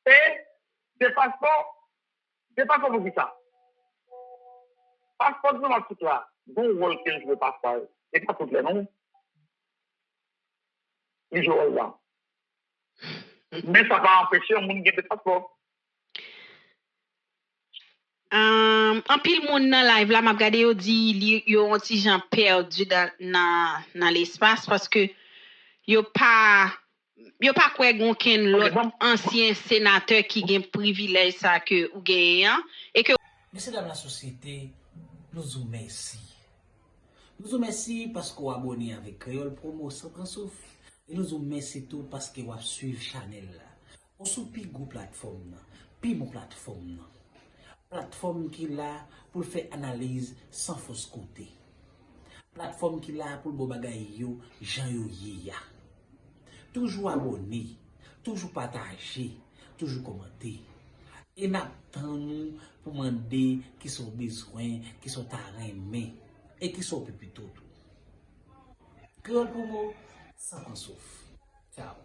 Et des passeports, vous dites ça. Passeport diplomatique là, bon rôle que je veux pas faire, et pas toutes les noms. Ils jouent là. Mais ça va empêcher un monde de des passeports. En pile monde dans live là m'a regardé yo dit yo ont ti gens perdu dans l'espace parce que yo pas quoi gonken l'autre ancien sénateur qui gagne privilège ça que ou gagne et que Messieurs dames la société, nous vous merci. Nous vous merci parce qu'on a abonné avec Créole Promo sans prendre souffle. Et nous vous merci tout parce que vous suivez Chanel là. On sous pi go plateforme, pi mon plateforme. Plateforme qui là pour faire analyse sans fausse côté. Plateforme qui là pour bo bagay yo, Jean yo ya. Toujours abonné, toujours partager, toujours commenter. Et n'attend nous pour demander qui sont besoin, qui sont arrêtés et qui sont plus tout. Créole Promo, sans souffle. Ciao.